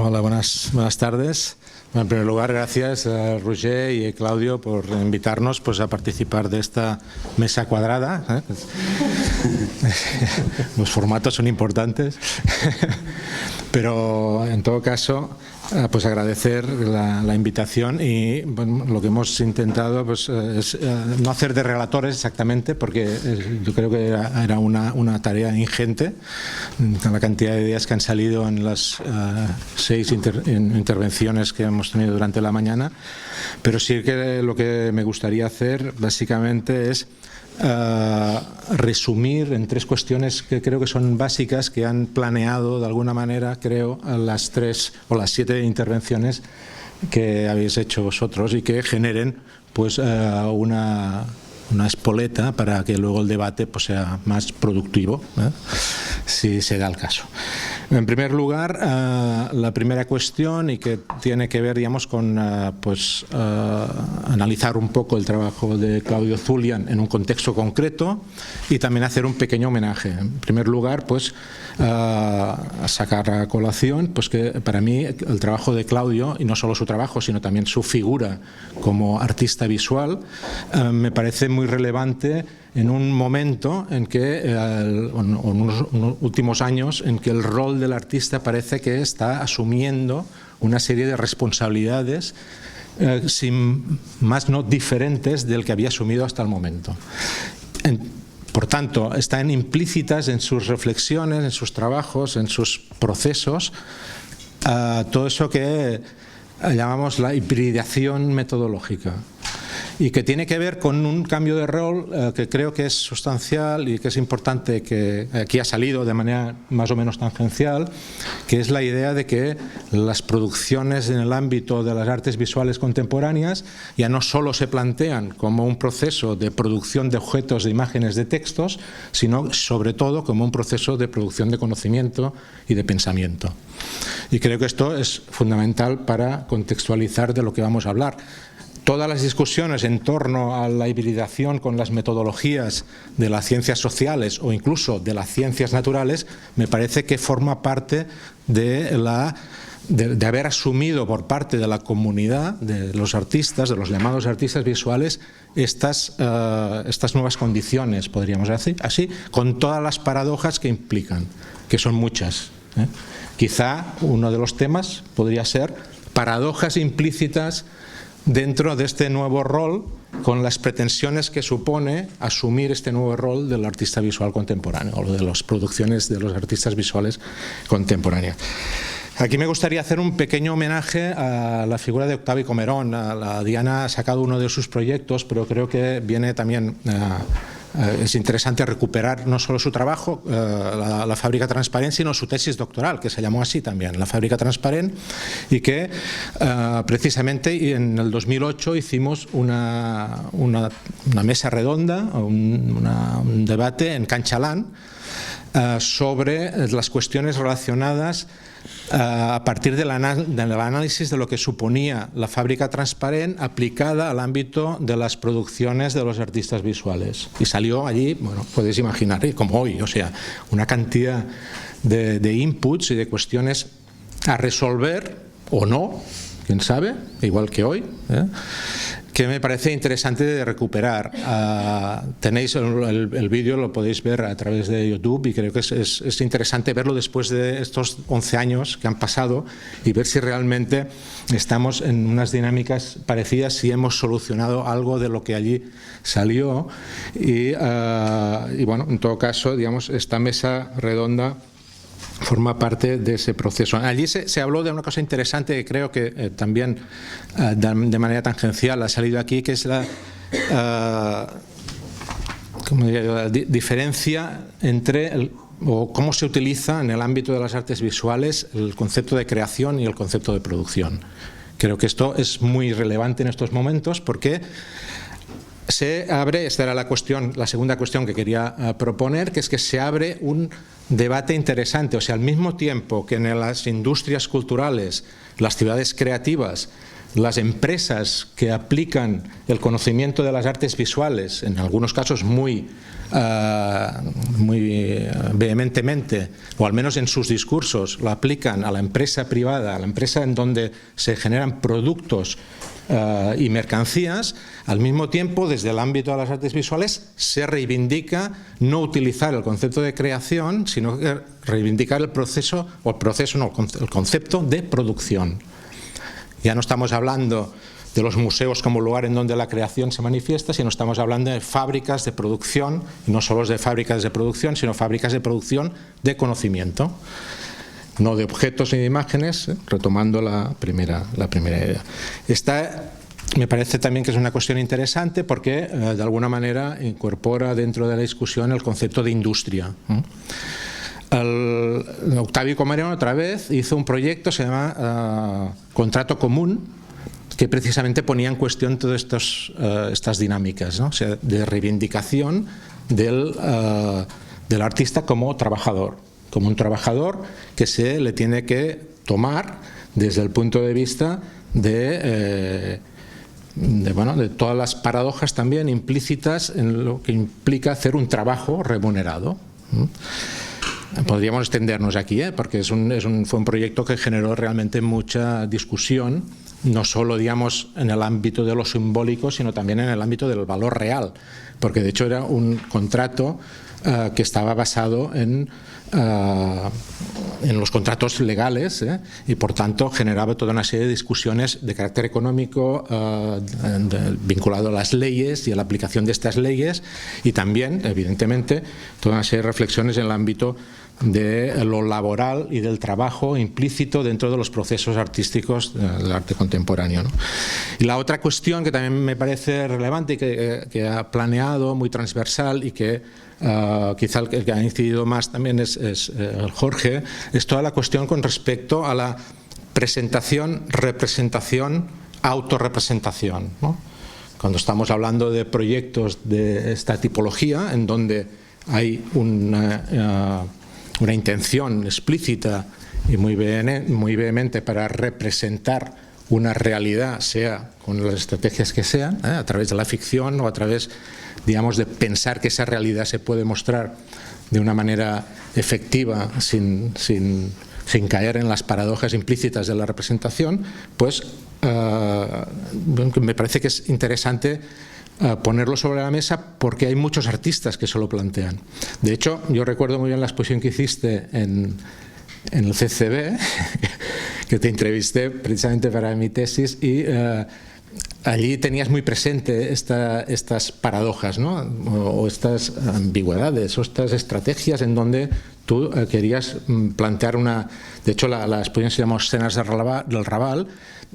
Hola, buenas tardes. En primer lugar, gracias a Roger y a Claudio por invitarnos a participar de esta mesa cuadrada. Los formatos son importantes, pero en todo caso, agradecer la invitación y lo que hemos intentado es no hacer de relatores exactamente, porque yo creo que era una tarea ingente con la cantidad de ideas que han salido en las 6 intervenciones que hemos tenido durante la mañana, pero sí que lo que me gustaría hacer básicamente es resumir en 3 cuestiones que creo que son básicas, que han planeado de alguna manera, creo, las 3 o las 7 intervenciones que habéis hecho vosotros y que generen una espoleta para que luego el debate sea más productivo, si se da el caso. En primer lugar, la primera cuestión, y que tiene que ver, digamos, con analizar un poco el trabajo de Claudio Zulian en un contexto concreto y también hacer un pequeño homenaje. En primer lugar, a sacar a colación que para mí el trabajo de Claudio, y no solo su trabajo, sino también su figura como artista visual, me parece muy relevante en un momento en que, en unos últimos años, en que el rol del artista parece que está asumiendo una serie de responsabilidades sin más no diferentes del que había asumido hasta el momento. Por tanto, están implícitas en sus reflexiones, en sus trabajos, en sus procesos, todo eso que llamamos la hibridación metodológica, y que tiene que ver con un cambio de rol que creo que es sustancial y que es importante, que aquí ha salido de manera más o menos tangencial, que es la idea de que las producciones en el ámbito de las artes visuales contemporáneas ya no solo se plantean como un proceso de producción de objetos, de imágenes, de textos, sino sobre todo como un proceso de producción de conocimiento y de pensamiento. Y creo que esto es fundamental para contextualizar de lo que vamos a hablar. Todas las discusiones en torno a la hibridación con las metodologías de las ciencias sociales o incluso de las ciencias naturales, me parece que forma parte de haber asumido por parte de la comunidad de los artistas, de los llamados artistas visuales, estas nuevas condiciones, podríamos decir así, con todas las paradojas que implican, que son muchas. Quizá uno de los temas podría ser paradojas implícitas dentro de este nuevo rol, con las pretensiones que supone asumir este nuevo rol del artista visual contemporáneo o de las producciones de los artistas visuales contemporáneos. Aquí me gustaría hacer un pequeño homenaje a la figura de Octavio Comerón. Diana ha sacado uno de sus proyectos, pero creo que viene también... es interesante recuperar no solo su trabajo, la Fábrica Transparent, sino su tesis doctoral, que se llamó así también, la Fábrica Transparent, y que precisamente en el 2008 hicimos una mesa redonda, un debate en Canchalán sobre las cuestiones relacionadas a partir del análisis de lo que suponía la Fábrica Transparent aplicada al ámbito de las producciones de los artistas visuales. Y salió allí, bueno, podéis imaginar, como hoy, o sea, una cantidad de inputs y de cuestiones a resolver, o no, quién sabe, igual que hoy, que me parece interesante de recuperar. Tenéis el vídeo, lo podéis ver a través de YouTube, y creo que es interesante verlo después de estos 11 años que han pasado y ver si realmente estamos en unas dinámicas parecidas, si hemos solucionado algo de lo que allí salió. Y bueno, en todo caso, digamos, esta mesa redonda forma parte de ese proceso. Allí se habló de una cosa interesante que creo que también de manera tangencial ha salido aquí, que es la diferencia entre o cómo se utiliza en el ámbito de las artes visuales el concepto de creación y el concepto de producción. Creo que esto es muy relevante en estos momentos, porque se abre, esta era la segunda cuestión que quería proponer, que es que se abre un debate interesante. O sea, al mismo tiempo que en las industrias culturales, las ciudades creativas, las empresas que aplican el conocimiento de las artes visuales, en algunos casos muy vehementemente, o al menos en sus discursos, lo aplican a la empresa privada, a la empresa en donde se generan productos y mercancías, al mismo tiempo, desde el ámbito de las artes visuales, se reivindica no utilizar el concepto de creación, sino reivindicar el concepto de producción. Ya no estamos hablando de los museos como lugar en donde la creación se manifiesta, sino estamos hablando de fábricas de producción, y no solo de fábricas de producción, sino fábricas de producción de conocimiento, no de objetos ni de imágenes, retomando la primera idea. Esta me parece también que es una cuestión interesante porque de alguna manera incorpora dentro de la discusión el concepto de industria. Octavio Comerón otra vez hizo un proyecto, se llama Contrato Común, que precisamente ponía en cuestión todas estas dinámicas, ¿no? O sea, de reivindicación del artista como un trabajador que se le tiene que tomar desde el punto de vista de todas las paradojas también implícitas en lo que implica hacer un trabajo remunerado. Podríamos extendernos aquí, porque fue un proyecto que generó realmente mucha discusión, no solo, digamos, en el ámbito de lo simbólico, sino también en el ámbito del valor real, porque de hecho era un contrato que estaba basado en los contratos legales, y por tanto generaba toda una serie de discusiones de carácter económico vinculado a las leyes y a la aplicación de estas leyes, y también, evidentemente, toda una serie de reflexiones en el ámbito de lo laboral y del trabajo implícito dentro de los procesos artísticos del arte contemporáneo, ¿no? Y la otra cuestión que también me parece relevante y que ha planeado, muy transversal, y que quizá el que ha incidido más también es Jorge, es toda la cuestión con respecto a la presentación, representación, autorrepresentación, ¿no? Cuando estamos hablando de proyectos de esta tipología, en donde hay una intención explícita y muy vehemente para representar una realidad, sea con las estrategias que sean, a través de la ficción o a través, digamos, de pensar que esa realidad se puede mostrar de una manera efectiva sin caer en las paradojas implícitas de la representación, pues me parece que es interesante ponerlo sobre la mesa, porque hay muchos artistas que se lo plantean. De hecho, yo recuerdo muy bien la exposición que hiciste en el CCB, que te entrevisté precisamente para mi tesis, y allí tenías muy presente estas paradojas, ¿no? O estas ambigüedades o estas estrategias en donde tú querías plantear una... De hecho, la exposición se llamó Escenas del Raval,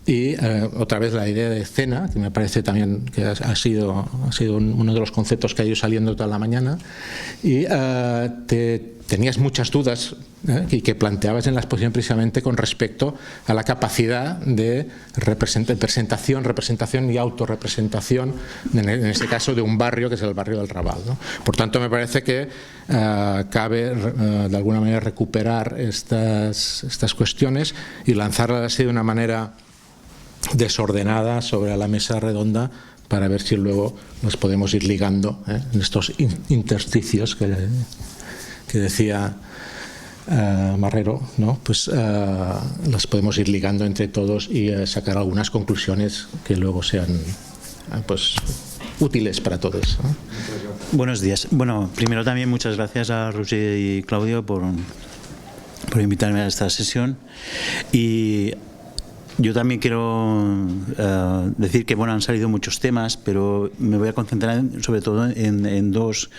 y otra vez la idea de escena, que me parece también que ha sido uno de los conceptos que ha ido saliendo toda la mañana, y tenías muchas dudas y que planteabas en la exposición precisamente con respecto a la capacidad de representación y autorrepresentación, en este caso de un barrio que es el barrio del Raval, ¿no? Por tanto, me parece que cabe de alguna manera recuperar estas cuestiones y lanzarlas así de una manera desordenada sobre la mesa redonda, para ver si luego nos podemos ir ligando en estos intersticios que decía Marrero, ¿no? Pues las podemos ir ligando entre todos y sacar algunas conclusiones que luego sean pues útiles para todos, ¿no? Buenos días. Bueno, primero también muchas gracias a Roger y Claudio por invitarme a esta sesión, y yo también quiero decir que han salido muchos temas, pero me voy a concentrar sobre todo en dos,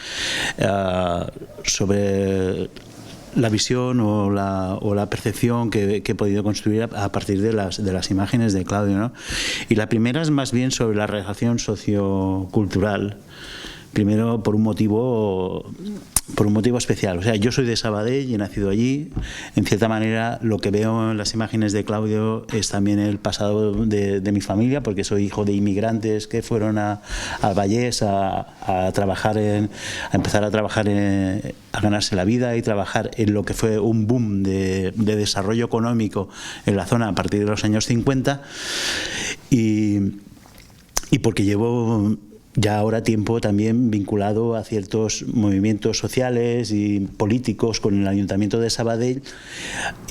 sobre la visión o la percepción que he podido construir a partir de las imágenes de Claudio, ¿no? Y la primera es más bien sobre la relación sociocultural. Primero, por un motivo por un motivo especial. O sea, yo soy de Sabadell y he nacido allí. En cierta manera, lo que veo en las imágenes de Claudio es también el pasado de mi familia, porque soy hijo de inmigrantes que fueron al Vallés a empezar a trabajar, a ganarse la vida y trabajar en lo que fue un boom de desarrollo económico en la zona a partir de los años 50. Y porque llevo ya ahora tiempo también vinculado a ciertos movimientos sociales y políticos con el Ayuntamiento de Sabadell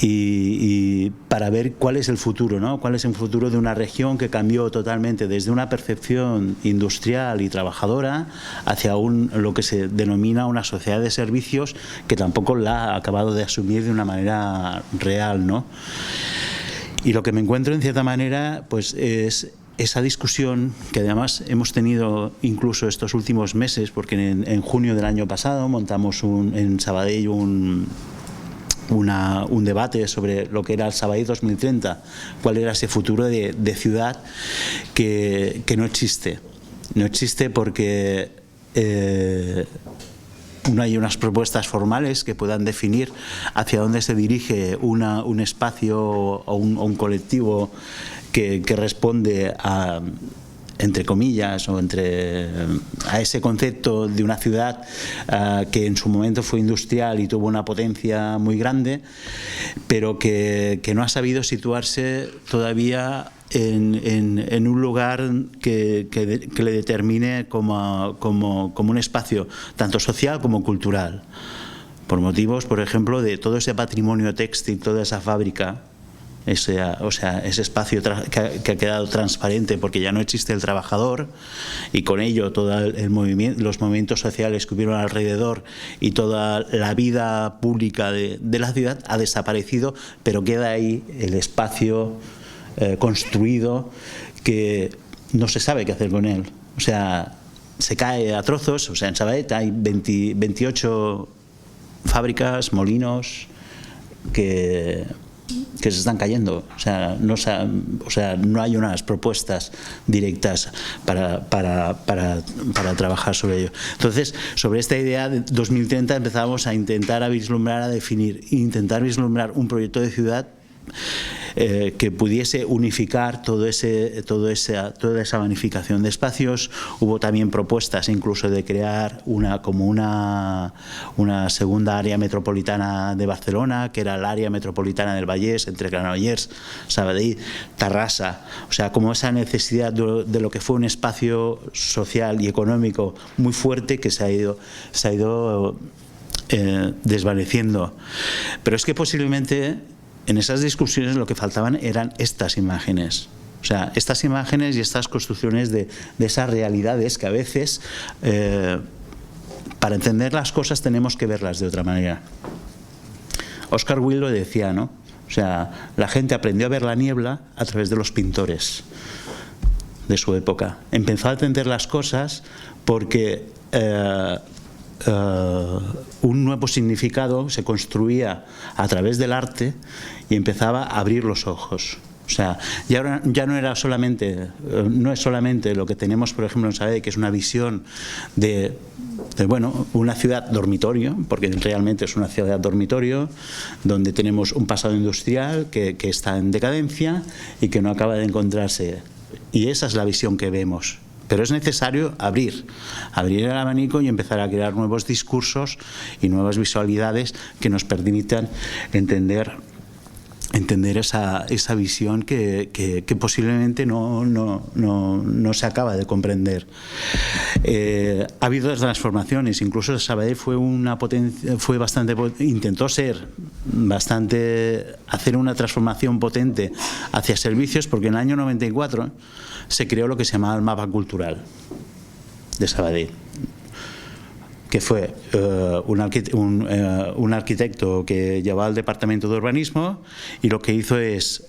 y para ver cuál es el futuro, ¿no? Cuál es el futuro de una región que cambió totalmente desde una percepción industrial y trabajadora hacia lo que se denomina una sociedad de servicios que tampoco la ha acabado de asumir de una manera real, ¿no? Y lo que me encuentro en cierta manera pues es esa discusión que además hemos tenido incluso estos últimos meses, porque en junio del año pasado montamos en Sabadell un debate sobre lo que era el Sabadell 2030, cuál era ese futuro de ciudad que no existe. No existe porque no hay unas propuestas formales que puedan definir hacia dónde se dirige un espacio o un colectivo que responde a, entre comillas, o a ese concepto de una ciudad que en su momento fue industrial y tuvo una potencia muy grande, pero que no ha sabido situarse todavía en un lugar que le determine como un espacio tanto social como cultural, por motivos, por ejemplo, de todo ese patrimonio textil, toda esa fábrica. Ese espacio que ha quedado transparente porque ya no existe el trabajador y con ello todo los movimientos sociales que hubieron alrededor y toda la vida pública de la ciudad ha desaparecido, pero queda ahí el espacio construido que no se sabe qué hacer con él. O sea, se cae a trozos. O sea, en Sabadell hay 28 fábricas, molinos que se están cayendo. O sea, no hay unas propuestas directas para trabajar sobre ello. Entonces, sobre esta idea de 2030 empezamos a intentar vislumbrar un proyecto de ciudad que pudiese unificar toda esa magnificación de espacios. Hubo también propuestas incluso de crear una segunda área metropolitana de Barcelona, que era el área metropolitana del Vallès, entre Granollers, Sabadell, Tarrasa. O sea, como esa necesidad de lo que fue un espacio social y económico muy fuerte que se ha ido desvaneciendo. Pero es que posiblemente en esas discusiones lo que faltaban eran estas imágenes. O sea, estas imágenes y estas construcciones de esas realidades que a veces, para entender las cosas, tenemos que verlas de otra manera. Oscar Wilde lo decía, ¿no? O sea, la gente aprendió a ver la niebla a través de los pintores de su época. Empezó a entender las cosas porque un nuevo significado se construía a través del arte y empezaba a abrir los ojos. O sea, ya no es solamente lo que tenemos, por ejemplo, en Sabadell, que es una visión de una ciudad dormitorio, porque realmente es una ciudad dormitorio, donde tenemos un pasado industrial que está en decadencia y que no acaba de encontrarse. Y esa es la visión que vemos. Pero es necesario abrir el abanico y empezar a crear nuevos discursos y nuevas visualidades que nos permitan entender esa visión que posiblemente no se acaba de comprender. Ha habido transformaciones, incluso Sabadell intentó hacer una transformación potente hacia servicios, porque en el año 94 se creó lo que se llamaba el mapa cultural de Sabadell, que fue un arquitecto que llevaba al departamento de urbanismo, y lo que hizo es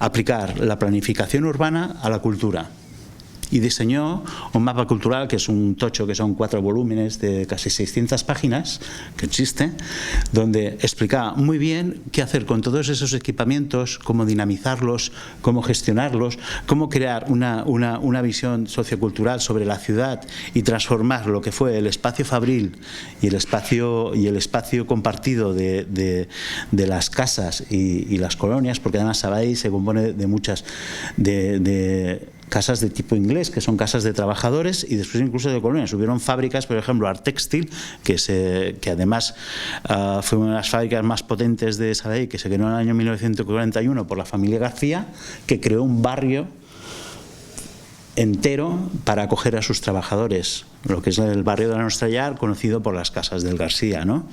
aplicar la planificación urbana a la cultura. y diseñó un mapa cultural que es un tocho, que son 4 volúmenes de casi 600 páginas, que existe, donde explicaba muy bien qué hacer con todos esos equipamientos, cómo dinamizarlos, cómo gestionarlos, cómo crear una visión sociocultural sobre la ciudad y transformar lo que fue el espacio fabril y el espacio compartido de las casas y las colonias, porque además Sabadell se compone de muchas de casas de tipo inglés, que son casas de trabajadores, y después incluso de colonias. Hubieron fábricas, por ejemplo, Artextil, que además fue una de las fábricas más potentes de Sabadell, que se creó en el año 1941 por la familia García, que creó un barrio entero para acoger a sus trabajadores, lo que es el barrio de la Nostra Llar, conocido por las casas del García, ¿no?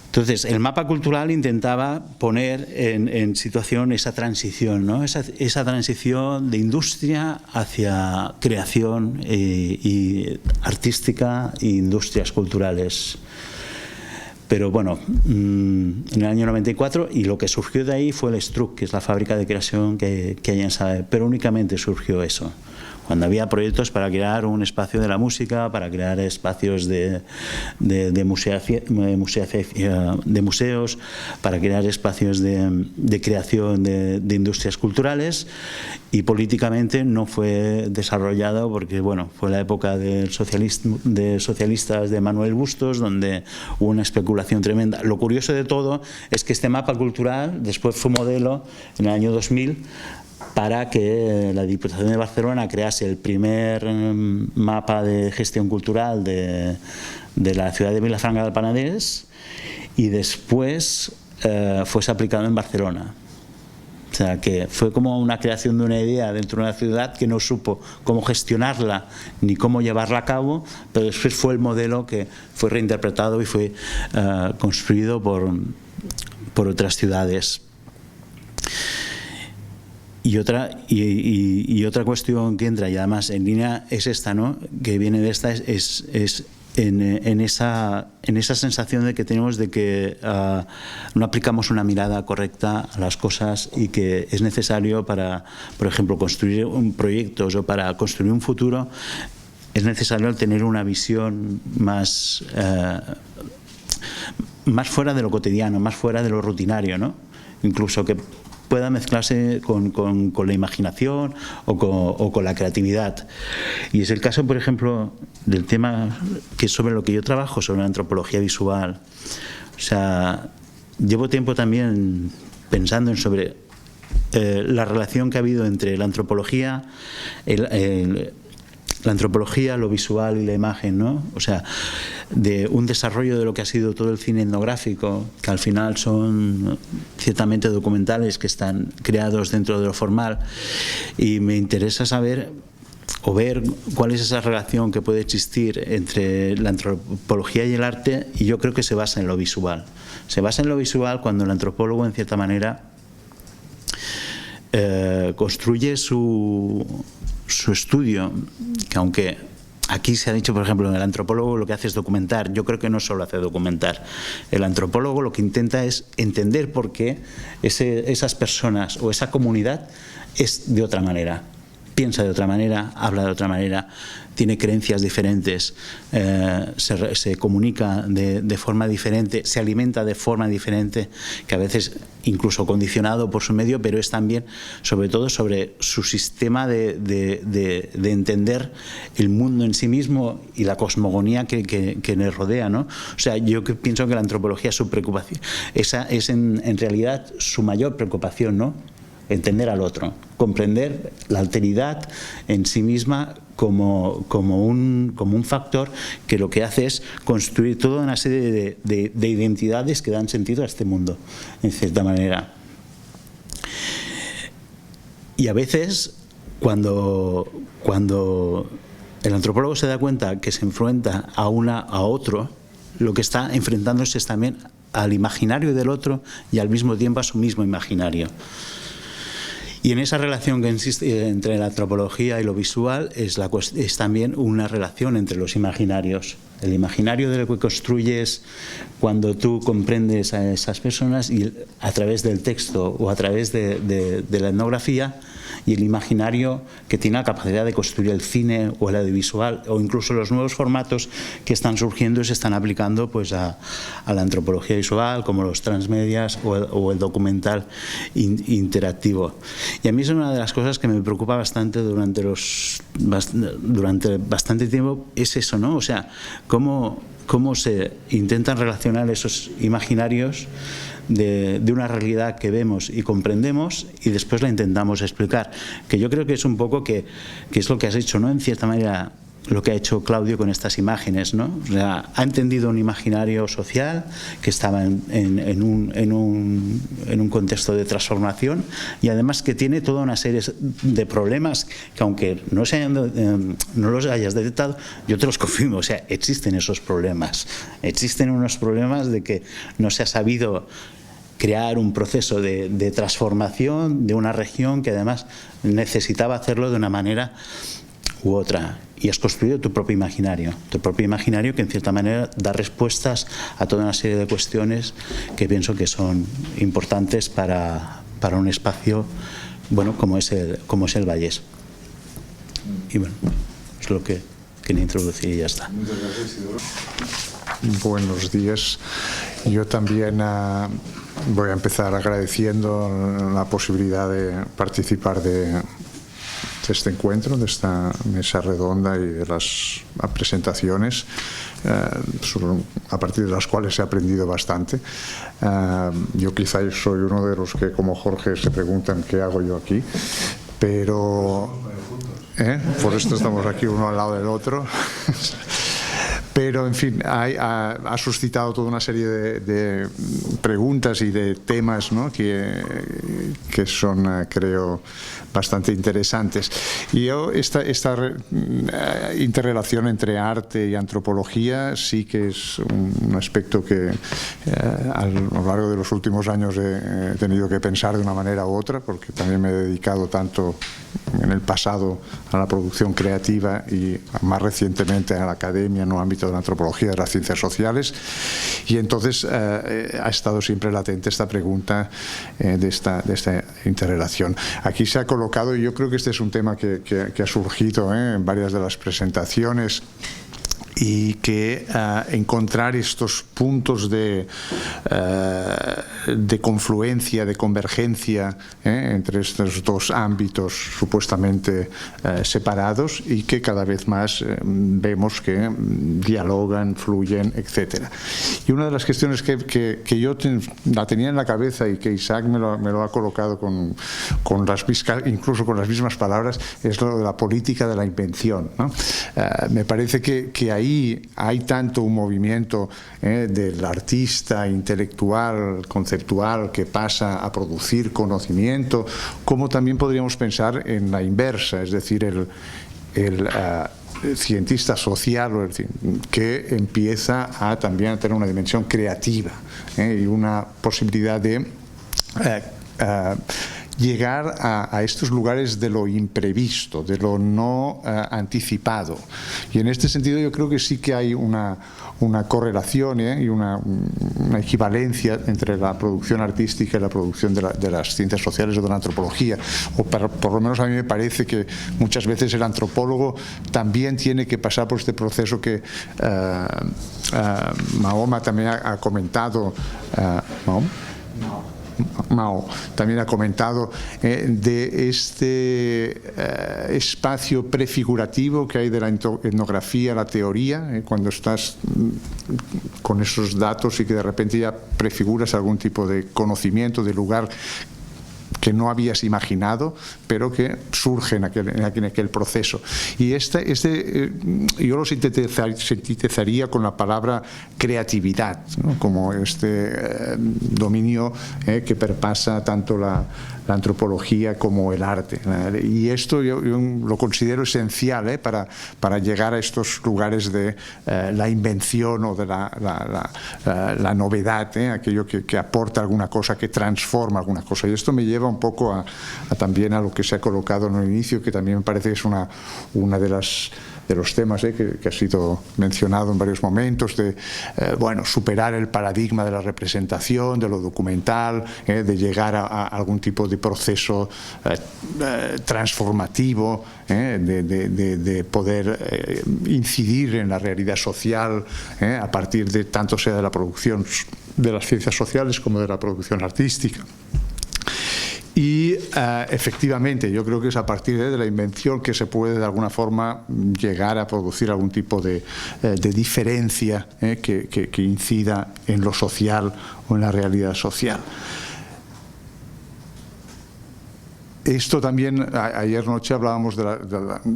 Entonces, el mapa cultural intentaba poner en situación esa transición, ¿no? Esa transición de industria hacia creación y artística e industrias culturales. Pero bueno, en el año 94, y lo que surgió de ahí fue el Struc, que es la fábrica de creación que hay en Sabadell, pero únicamente surgió eso. Cuando había proyectos para crear un espacio de la música, para crear espacios de museos, para crear espacios de creación de industrias culturales, y políticamente no fue desarrollado porque, bueno, fue la época de socialistas de Manuel Bustos, donde hubo una especulación tremenda. Lo curioso de todo es que este mapa cultural después fue modelo en el año 2000 para que la Diputación de Barcelona crease el primer mapa de gestión cultural de la ciudad de Vilafranca del Penedès, y después fuese aplicado en Barcelona. O sea, que fue como una creación de una idea dentro de una ciudad que no supo cómo gestionarla ni cómo llevarla a cabo, pero después fue el modelo que fue reinterpretado y fue construido por otras ciudades. Y otra cuestión que entra, y además en línea, es esta, ¿no? Que viene de esta, es en esa sensación de que tenemos de que no aplicamos una mirada correcta a las cosas, y que es necesario para, por ejemplo, construir proyectos o para construir un futuro, es necesario tener una visión más fuera de lo cotidiano, más fuera de lo rutinario, ¿no? Incluso que pueda mezclarse con la imaginación o con la creatividad. Y es el caso, por ejemplo, del tema que es sobre lo que yo trabajo, sobre la antropología visual. O sea, llevo tiempo también pensando sobre la relación que ha habido entre la antropología, lo visual y la imagen, ¿no? O sea, de un desarrollo de lo que ha sido todo el cine etnográfico, que al final son ciertamente documentales que están creados dentro de lo formal, y me interesa saber o ver cuál es esa relación que puede existir entre la antropología y el arte, y yo creo que se basa en lo visual. Se basa en lo visual cuando el antropólogo, en cierta manera, construye su estudio, que aunque aquí se ha dicho, por ejemplo, el antropólogo lo que hace es documentar. Yo creo que no solo hace documentar. El antropólogo lo que intenta es entender por qué esas personas o esa comunidad es de otra manera. Piensa de otra manera, habla de otra manera, tiene creencias diferentes, se comunica de forma diferente, se alimenta de forma diferente, que a veces incluso condicionado por su medio, pero es también, sobre todo, sobre su sistema de entender el mundo en sí mismo y la cosmogonía que le rodea, ¿no? O sea, yo pienso que la antropología, su preocupación, esa es en realidad su mayor preocupación, ¿no? Entender al otro, comprender la alteridad en sí misma como un factor que lo que hace es construir toda una serie de identidades que dan sentido a este mundo, en cierta manera. Y a veces, cuando el antropólogo se da cuenta que se enfrenta a otro, lo que está enfrentándose es también al imaginario del otro y al mismo tiempo a su mismo imaginario. Y en esa relación que existe entre la antropología y lo visual es también una relación entre los imaginarios. El imaginario de lo que construyes cuando tú comprendes a esas personas y a través del texto o a través de la etnografía, y el imaginario que tiene la capacidad de construir el cine o el audiovisual o incluso los nuevos formatos que están surgiendo y se están aplicando pues a la antropología visual, como los transmedias o el documental interactivo. Y a mí es una de las cosas que me preocupa bastante durante bastante tiempo, es eso, ¿no? O sea, cómo se intentan relacionar esos imaginarios de una realidad que vemos y comprendemos y después la intentamos explicar, que yo creo que es un poco que es lo que has hecho, ¿no? En cierta manera lo que ha hecho Claudio con estas imágenes, ¿no? O sea, ha entendido un imaginario social que estaba en un contexto de transformación y además que tiene toda una serie de problemas que aunque no los hayas detectado, yo te los confirmo, o sea, existen esos problemas, existen unos problemas de que no se ha sabido crear un proceso de transformación de una región que además necesitaba hacerlo de una manera u otra. Y has construido tu propio imaginario que en cierta manera da respuestas a toda una serie de cuestiones que pienso que son importantes para un espacio bueno como es el Vallés. Y bueno, es lo que quería introducir y ya está. Muchas gracias, Isidoro. Buenos días. Yo también voy a empezar agradeciendo la posibilidad de participar de este encuentro, de esta mesa redonda y de las presentaciones, a partir de las cuales he aprendido bastante. Yo quizá soy uno de los que, como Jorge, se preguntan qué hago yo aquí, pero por esto estamos aquí uno al lado del otro. Pero, en fin, ha suscitado toda una serie de preguntas y de temas, ¿no? que son, creo, bastante interesantes. Y yo, esta interrelación entre arte y antropología sí que es un aspecto que a lo largo de los últimos años he tenido que pensar de una manera u otra, porque también me he dedicado tanto en el pasado a la producción creativa y más recientemente a la academia en el ámbito de la antropología, de las ciencias sociales, y entonces ha estado siempre latente esta pregunta de esta interrelación. Aquí se ha colocado, y yo creo que este es un tema que ha surgido en varias de las presentaciones, y que encontrar estos puntos de confluencia, de convergencia entre estos dos ámbitos supuestamente separados y que cada vez más vemos que dialogan, fluyen, etc. Y una de las cuestiones que yo la tenía en la cabeza y que Isaac me lo ha colocado incluso con las mismas palabras, es lo de la política de la invención, ¿no? Me parece que ahí hay tanto un movimiento del artista intelectual, conceptual, que pasa a producir conocimiento, como también podríamos pensar en la inversa, es decir, el cientista social que empieza también a tener una dimensión creativa y una posibilidad de llegar a estos lugares de lo imprevisto, de lo no anticipado. Y en este sentido yo creo que sí que hay una correlación y una equivalencia entre la producción artística y la producción de las ciencias sociales o de la antropología. O por lo menos a mí me parece que muchas veces el antropólogo también tiene que pasar por este proceso que Mahoma también ha comentado. Mao también ha comentado de este espacio prefigurativo que hay de la etnografía, la teoría, cuando estás con esos datos y que de repente ya prefiguras algún tipo de conocimiento de lugar que no habías imaginado, pero que surge en aquel proceso. Y yo lo sintetizaría con la palabra creatividad, ¿no? Como este dominio que perpasa tanto la antropología como el arte. Y esto yo lo considero esencial para llegar a estos lugares de la invención o de la novedad, aquello que aporta alguna cosa, que transforma alguna cosa. Y esto me lleva un un poco también a lo que se ha colocado en el inicio, que también me parece que es una de los temas que ha sido mencionado en varios momentos, de superar el paradigma de la representación, de lo documental, de llegar a algún tipo de proceso transformativo, de poder incidir en la realidad social a partir de tanto sea de la producción de las ciencias sociales como de la producción artística. Y efectivamente yo creo que es a partir de la invención que se puede de alguna forma llegar a producir algún tipo de diferencia que incida en lo social o en la realidad social. Esto también, ayer noche hablábamos de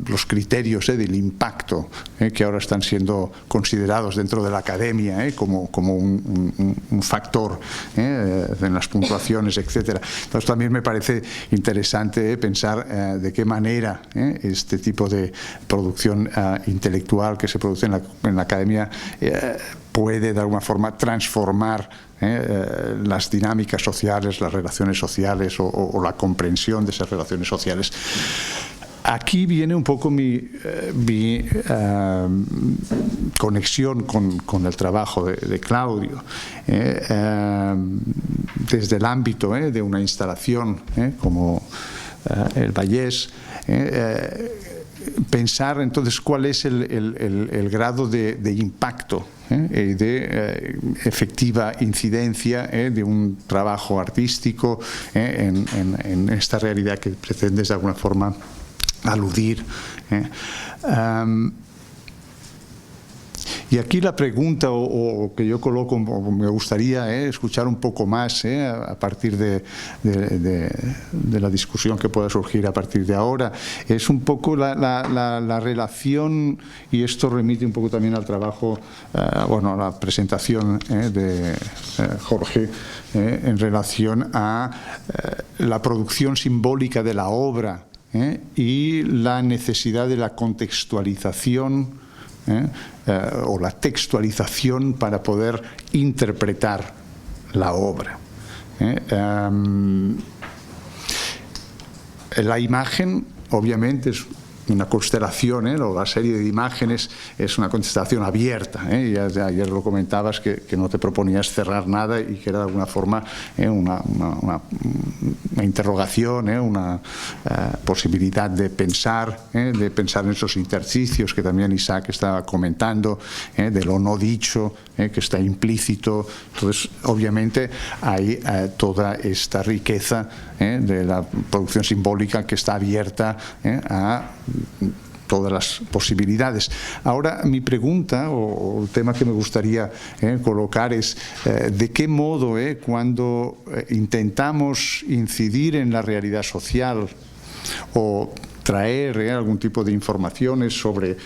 los criterios del impacto que ahora están siendo considerados dentro de la academia como un factor en las puntuaciones, etc. Entonces también me parece interesante pensar de qué manera este tipo de producción intelectual que se produce en la academia puede de alguna forma transformar las dinámicas sociales, las relaciones sociales o la comprensión de esas relaciones sociales. Aquí viene un poco mi conexión con el trabajo de Claudio. Desde el ámbito de una instalación como el Vallés, pensar entonces cuál es el grado de impacto y de efectiva incidencia de un trabajo artístico en esta realidad que pretendes de alguna forma aludir. Y aquí la pregunta o que yo coloco, me gustaría escuchar un poco más a partir de la discusión que pueda surgir a partir de ahora, es un poco la relación, y esto remite un poco también al trabajo, a la presentación de Jorge, en relación a la producción simbólica de la obra y la necesidad de la contextualización o la textualización para poder interpretar la obra. La imagen, obviamente, es una constelación, o la serie de imágenes es una constelación abierta. Ya ayer lo comentabas que no te proponías cerrar nada y que era de alguna forma una interrogación, una posibilidad de pensar en esos intersticios que también Isaac estaba comentando, de lo no dicho, que está implícito. Entonces, obviamente, hay toda esta riqueza de la producción simbólica que está abierta a todas las posibilidades. Ahora, mi pregunta o el tema que me gustaría colocar es de qué modo cuando intentamos incidir en la realidad social o traer algún tipo de informaciones sobre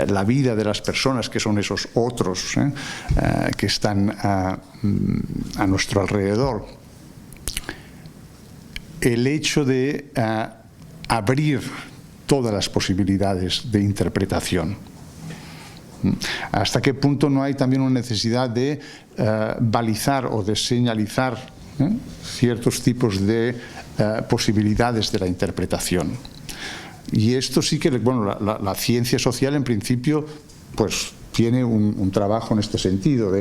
la vida de las personas que son esos otros que están a nuestro alrededor, el hecho de abrir todas las posibilidades de interpretación. ¿Hasta qué punto no hay también una necesidad de balizar o de señalizar ciertos tipos de posibilidades de la interpretación? Y esto sí que, la ciencia social en principio, pues tiene un trabajo en este sentido.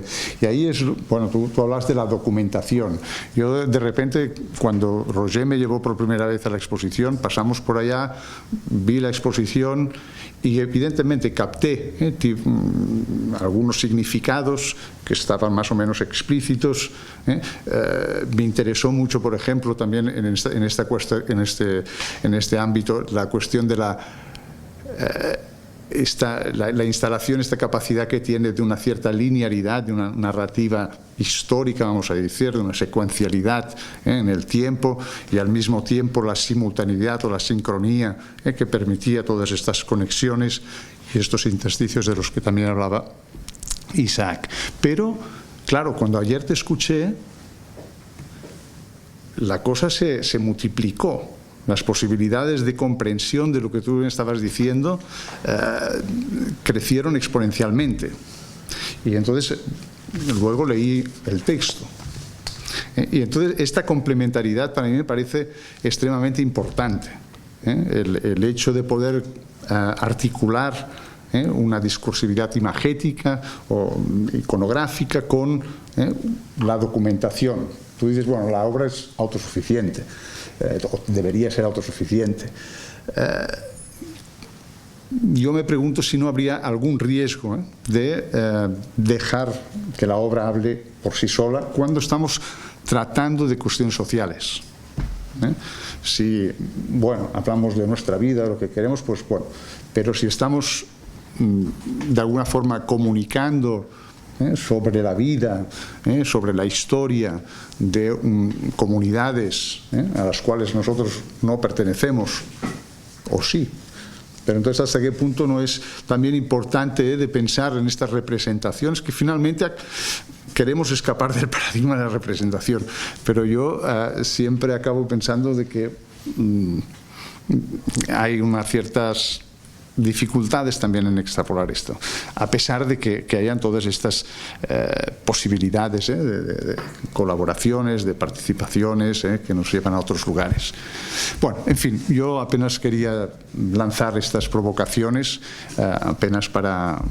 Y ahí es, tú hablas de la documentación. Yo de repente, cuando Roger me llevó por primera vez a la exposición, pasamos por allá, vi la exposición y evidentemente capté algunos significados que estaban más o menos explícitos. Me interesó mucho, por ejemplo, también en este ámbito, la cuestión de la instalación, esta capacidad que tiene de una cierta linearidad, de una narrativa histórica, vamos a decir, de una secuencialidad en el tiempo, y al mismo tiempo la simultaneidad o la sincronía que permitía todas estas conexiones y estos intersticios de los que también hablaba Isaac. Pero, claro, cuando ayer te escuché, la cosa se multiplicó. Las posibilidades de comprensión de lo que tú estabas diciendo crecieron exponencialmente. Y entonces luego leí el texto. Y entonces esta complementariedad para mí me parece extremadamente importante. El hecho de poder articular una discursividad imagética o iconográfica con la documentación. Tú dices, bueno, la obra es autosuficiente, debería ser autosuficiente. Yo me pregunto si no habría algún riesgo de dejar que la obra hable por sí sola cuando estamos tratando de cuestiones sociales. Si, bueno, hablamos de nuestra vida, lo que queremos, pues bueno, pero si estamos de alguna forma comunicando sobre la vida, sobre la historia de comunidades a las cuales nosotros no pertenecemos, o sí. Pero entonces, ¿hasta qué punto no es también importante de pensar en estas representaciones que finalmente queremos escapar del paradigma de la representación? Pero yo siempre acabo pensando de que hay unas ciertas dificultades también en extrapolar esto, a pesar de que hayan todas estas posibilidades de colaboraciones, de participaciones que nos llevan a otros lugares. Bueno, en fin, yo apenas quería lanzar estas provocaciones apenas para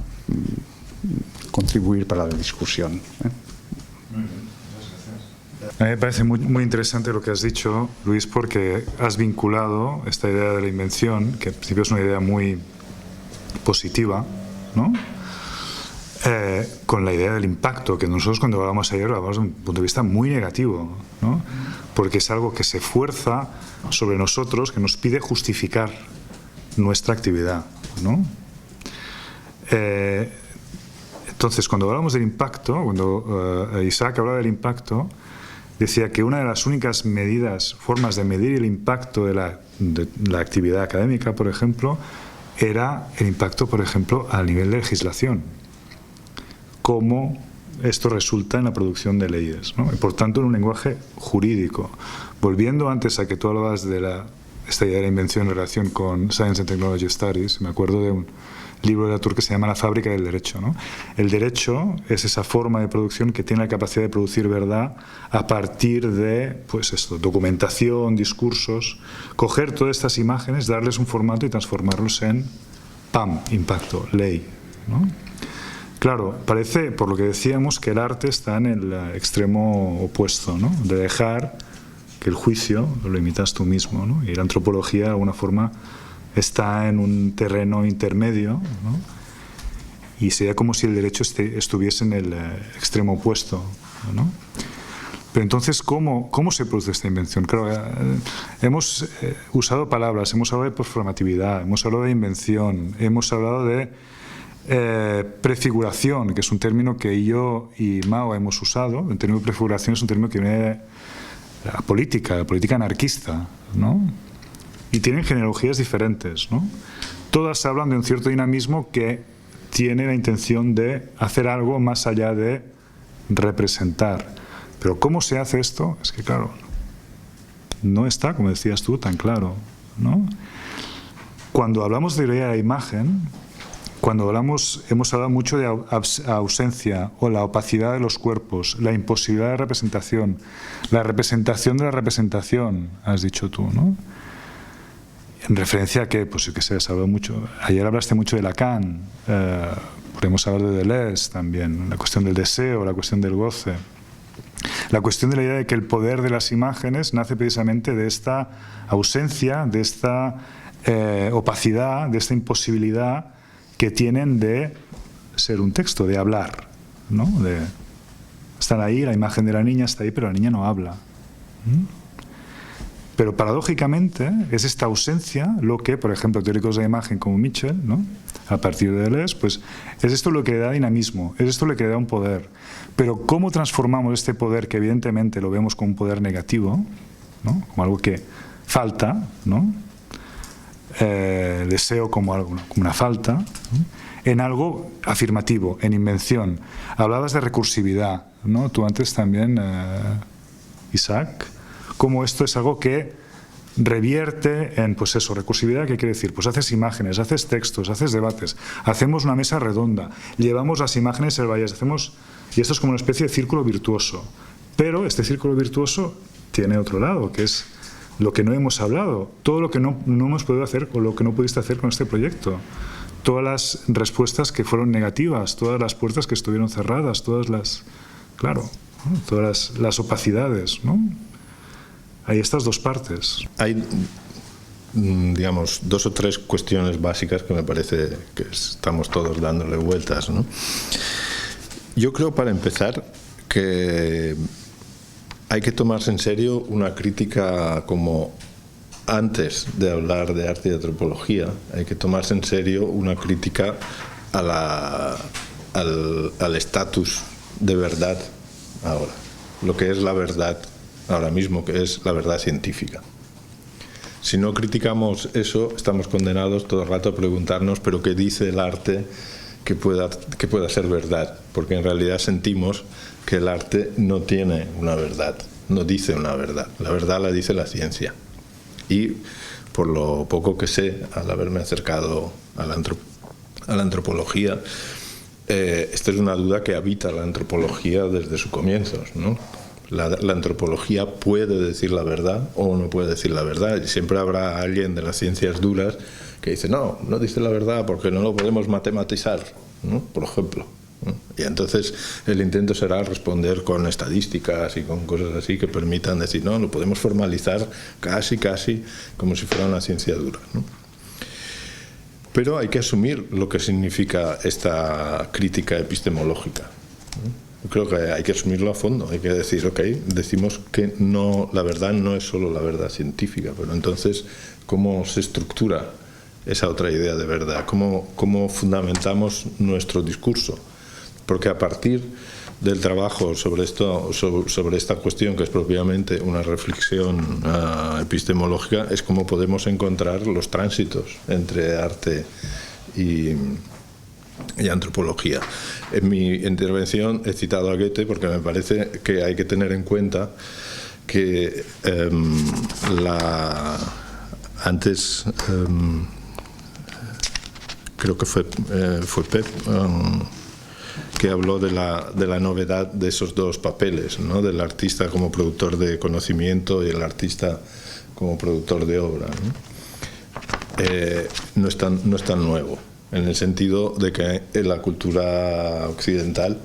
contribuir para la discusión. A mí me parece muy interesante lo que has dicho, Luis, porque has vinculado esta idea de la invención, que en principio es una idea muy positiva, ¿no? Con la idea del impacto, que nosotros cuando hablamos ayer lo hablamos desde un punto de vista muy negativo, ¿no? Porque es algo que se fuerza sobre nosotros, que nos pide justificar nuestra actividad, ¿no? Entonces, cuando hablamos del impacto, cuando Isaac hablaba del impacto, decía que una de las únicas formas de medir el impacto de la actividad académica, por ejemplo, era el impacto, por ejemplo, a nivel de legislación. Cómo esto resulta en la producción de leyes, ¿no? Y por tanto, en un lenguaje jurídico. Volviendo antes a que tú hablabas de esta idea de la invención en relación con Science and Technology Studies, me acuerdo de un libro de Latour que se llama La fábrica del derecho, ¿no? El derecho es esa forma de producción que tiene la capacidad de producir verdad a partir de, pues esto, documentación, discursos, coger todas estas imágenes, darles un formato y transformarlos en ¡pam!, impacto, ley, ¿no? Claro, parece, por lo que decíamos, que el arte está en el extremo opuesto, ¿no? De dejar que el juicio lo imitas tú mismo, ¿no? Y la antropología, de alguna forma, está en un terreno intermedio, ¿no? Y sería como si el derecho estuviese en el extremo opuesto, ¿no? Pero entonces, ¿cómo se produce esta invención? Claro, hemos usado palabras, hemos hablado de performatividad, hemos hablado de invención, hemos hablado de prefiguración, que es un término que yo y Mao hemos usado. El término prefiguración es un término que viene de la política anarquista, ¿no? Y tienen genealogías diferentes, ¿no? Todas hablan de un cierto dinamismo que tiene la intención de hacer algo más allá de representar. Pero ¿cómo se hace esto? Es que, claro, no está, como decías tú, tan claro, ¿no? Cuando hablamos de la imagen, hemos hablado mucho de ausencia o la opacidad de los cuerpos, la imposibilidad de representación, la representación de la representación, has dicho tú, ¿no? En referencia a que, pues yo qué sé, has hablado mucho. Ayer hablaste mucho de Lacan, podemos hablar de Deleuze también, la cuestión del deseo, la cuestión del goce. La cuestión de la idea de que el poder de las imágenes nace precisamente de esta ausencia, de esta opacidad, de esta imposibilidad que tienen de ser un texto, de hablar, ¿no? Están ahí, la imagen de la niña está ahí, pero la niña no habla. Pero paradójicamente es esta ausencia lo que, por ejemplo, teóricos de la imagen como Mitchell, ¿no? A partir de Deleuze, pues es esto lo que le da dinamismo, es esto lo que le da un poder. Pero ¿cómo transformamos este poder, que evidentemente lo vemos como un poder negativo, ¿no? Como algo que falta, ¿no? Deseo como una falta, ¿no? En algo afirmativo, en invención? Hablabas de recursividad, ¿no? Tú antes también, Isaac, cómo esto es algo que revierte en, pues eso, recursividad. ¿Qué quiere decir? Pues haces imágenes, haces textos, haces debates, hacemos una mesa redonda, llevamos las imágenes al valle, y esto es como una especie de círculo virtuoso. Pero este círculo virtuoso tiene otro lado, que es lo que no hemos hablado, todo lo que no hemos podido hacer o lo que no pudiste hacer con este proyecto. Todas las respuestas que fueron negativas, todas las puertas que estuvieron cerradas, todas las opacidades, ¿no? Hay estas dos partes. Hay, digamos, 2 o 3 cuestiones básicas que me parece que estamos todos dándole vueltas, ¿no? Yo creo, para empezar, que hay que tomarse en serio una crítica como antes de hablar de arte y antropología, hay que tomarse en serio una crítica al estatus de verdad ahora, lo que es la verdad ahora mismo, que es la verdad científica. Si no criticamos eso, estamos condenados todo el rato a preguntarnos, ¿pero qué dice el arte que pueda ser verdad? Porque en realidad sentimos que el arte no tiene una verdad, no dice una verdad. La verdad la dice la ciencia. Y por lo poco que sé, al haberme acercado a la antropología, esta es una duda que habita la antropología desde sus comienzos, ¿no? La antropología puede decir la verdad o no puede decir la verdad. Y siempre habrá alguien de las ciencias duras que dice, no dice la verdad porque no lo podemos matematizar, ¿no? Por ejemplo, ¿no? Y entonces el intento será responder con estadísticas y con cosas así que permitan decir, no, lo podemos formalizar casi como si fuera una ciencia dura, ¿no? Pero hay que asumir lo que significa esta crítica epistemológica, ¿no? Yo creo que hay que asumirlo a fondo, hay que decir, ok, decimos que la verdad no es solo la verdad científica, pero entonces, ¿cómo se estructura esa otra idea de verdad? ¿Cómo fundamentamos nuestro discurso? Porque a partir del trabajo sobre esta cuestión, que es propiamente una reflexión epistemológica, es como podemos encontrar los tránsitos entre arte y antropología. En mi intervención he citado a Goethe porque me parece que hay que tener en cuenta que antes creo que fue Pep que habló de la novedad de esos dos papeles, ¿no? Del artista como productor de conocimiento y el artista como productor de obra, ¿no? No es tan nuevo, en el sentido de que en la cultura occidental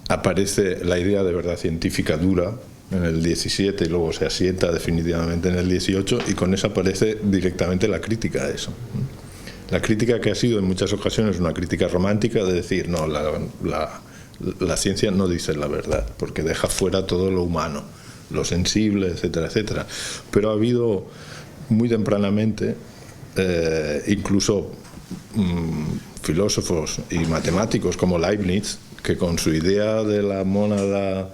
aparece la idea de verdad científica dura en el 17 y luego se asienta definitivamente en el 18, y con eso aparece directamente la crítica a eso. La crítica que ha sido en muchas ocasiones una crítica romántica de decir, no, la ciencia no dice la verdad, porque deja fuera todo lo humano, lo sensible, etcétera, etcétera. Pero ha habido muy tempranamente incluso filósofos y matemáticos como Leibniz, que con su idea de la mónada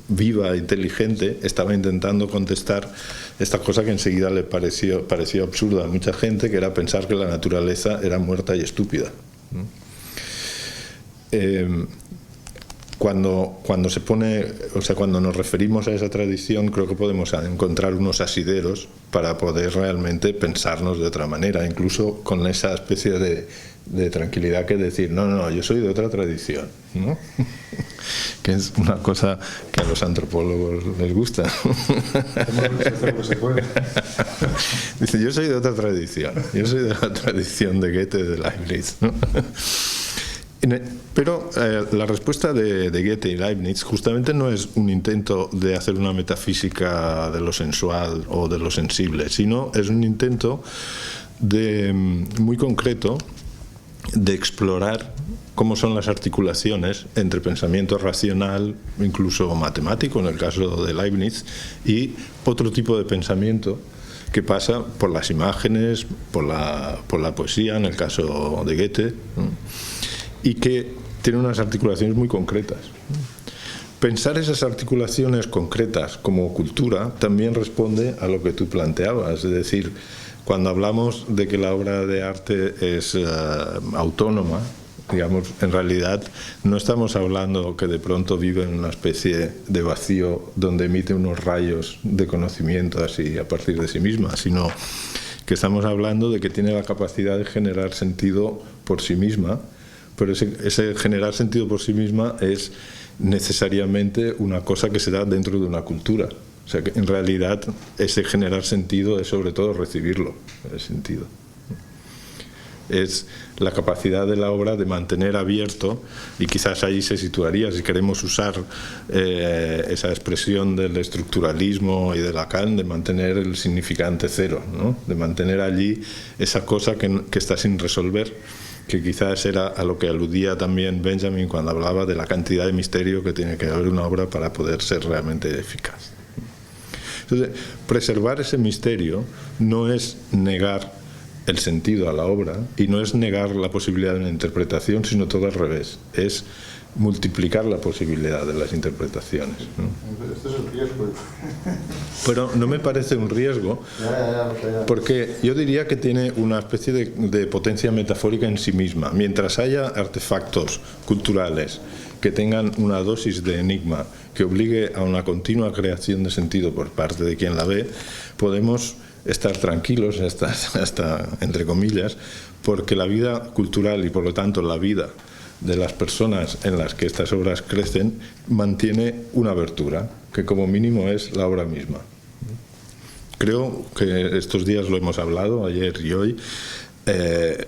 viva, inteligente, estaba intentando contestar esta cosa que enseguida le pareció absurda a mucha gente, que era pensar que la naturaleza era muerta y estúpida. Cuando se pone, o sea, cuando nos referimos a esa tradición, creo que podemos encontrar unos asideros para poder realmente pensarnos de otra manera, incluso con esa especie de tranquilidad que decir, no, yo soy de otra tradición, ¿no? Que es una cosa que a los antropólogos les gusta. Dice, yo soy de otra tradición, yo soy de la tradición de Goethe, de Leibniz, ¿no? Pero la respuesta de Goethe y Leibniz justamente no es un intento de hacer una metafísica de lo sensual o de lo sensible, sino es un intento muy concreto de explorar cómo son las articulaciones entre pensamiento racional, incluso matemático en el caso de Leibniz, y otro tipo de pensamiento que pasa por las imágenes, por la poesía en el caso de Goethe, ¿no? Y que tiene unas articulaciones muy concretas. Pensar esas articulaciones concretas como cultura también responde a lo que tú planteabas, es decir, cuando hablamos de que la obra de arte es autónoma, digamos, en realidad no estamos hablando que de pronto vive en una especie de vacío donde emite unos rayos de conocimiento así a partir de sí misma, sino que estamos hablando de que tiene la capacidad de generar sentido por sí misma, pero ese generar sentido por sí misma es necesariamente una cosa que se da dentro de una cultura. O sea que en realidad ese generar sentido es sobre todo recibirlo, el sentido. Es la capacidad de la obra de mantener abierto, y quizás ahí se situaría, si queremos usar esa expresión del estructuralismo y de Lacan, de mantener el significante cero, ¿no? De mantener allí esa cosa que está sin resolver, que quizás era a lo que aludía también Benjamin cuando hablaba de la cantidad de misterio que tiene que haber una obra para poder ser realmente eficaz. Entonces, preservar ese misterio no es negar el sentido a la obra, y no es negar la posibilidad de una interpretación, sino todo al revés, es multiplicar la posibilidad de las interpretaciones, ¿no? Este es el riesgo. Pero no me parece un riesgo, porque yo diría que tiene una especie de potencia metafórica en sí misma. Mientras haya artefactos culturales que tengan una dosis de enigma que obligue a una continua creación de sentido por parte de quien la ve, podemos estar tranquilos, hasta entre comillas, porque la vida cultural y por lo tanto la vida de las personas en las que estas obras crecen mantiene una abertura, que como mínimo es la obra misma. Creo que estos días lo hemos hablado, ayer y hoy,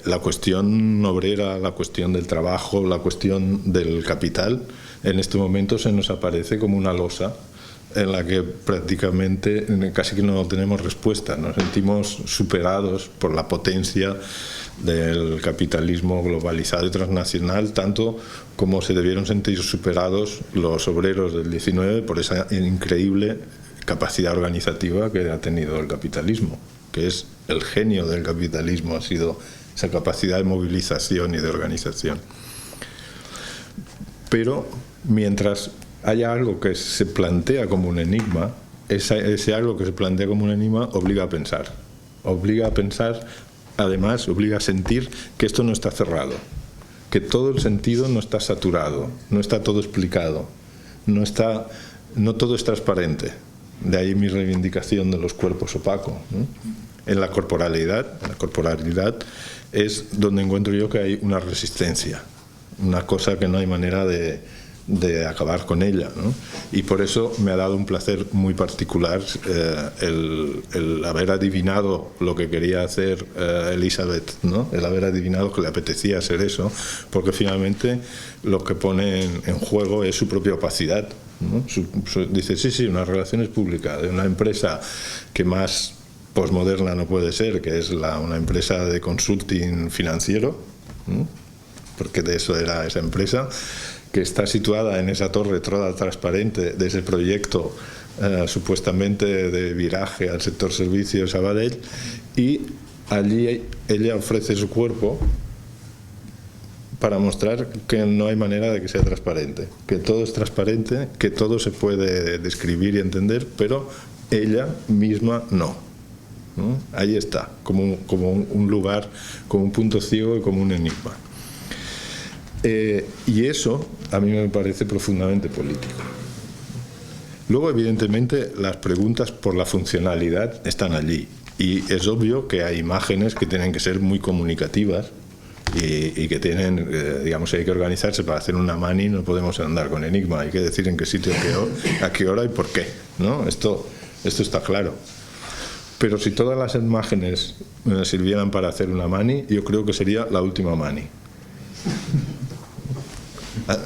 la cuestión obrera, la cuestión del trabajo, la cuestión del capital, en este momento se nos aparece como una losa en la que prácticamente casi que no tenemos respuesta. Nos sentimos superados por la potencia del capitalismo globalizado y transnacional, tanto como se debieron sentir superados los obreros del 19 por esa increíble capacidad organizativa que ha tenido el capitalismo, que es el genio del capitalismo, ha sido esa capacidad de movilización y de organización. Pero mientras haya algo que se plantea como un enigma, ese algo que se plantea como un enigma obliga a pensar. Obliga a pensar, además, obliga a sentir que esto no está cerrado, que todo el sentido no está saturado, no está todo explicado, no todo es transparente. De ahí mi reivindicación de los cuerpos opacos, ¿no? En la corporalidad es donde encuentro yo que hay una resistencia, una cosa que no hay manera de acabar con ella, ¿no? Y por eso me ha dado un placer muy particular el haber adivinado lo que quería hacer Elizabeth, ¿no? El haber adivinado que le apetecía hacer eso, porque finalmente lo que pone en juego es su propia opacidad, ¿no? Dice, sí, una relaciones públicas de una empresa que más posmoderna no puede ser, que es una empresa de consulting financiero, ¿no? Porque de eso era esa empresa, que está situada en esa torre toda transparente de ese proyecto supuestamente de viraje al sector servicios Sabadell, y allí ella ofrece su cuerpo para mostrar que no hay manera de que sea transparente, que todo es transparente, que todo se puede describir y entender, pero ella misma no, ¿no? Ahí está, como un lugar, como un punto ciego y como un enigma. Y eso a mí me parece profundamente político. Luego, evidentemente, las preguntas por la funcionalidad están allí, y es obvio que hay imágenes que tienen que ser muy comunicativas y que tienen, digamos, hay que organizarse para hacer una mani. No podemos andar con enigma, hay que decir en qué sitio, a qué hora y por qué, ¿no? Esto está claro. Pero si todas las imágenes sirvieran para hacer una mani, yo creo que sería la última mani.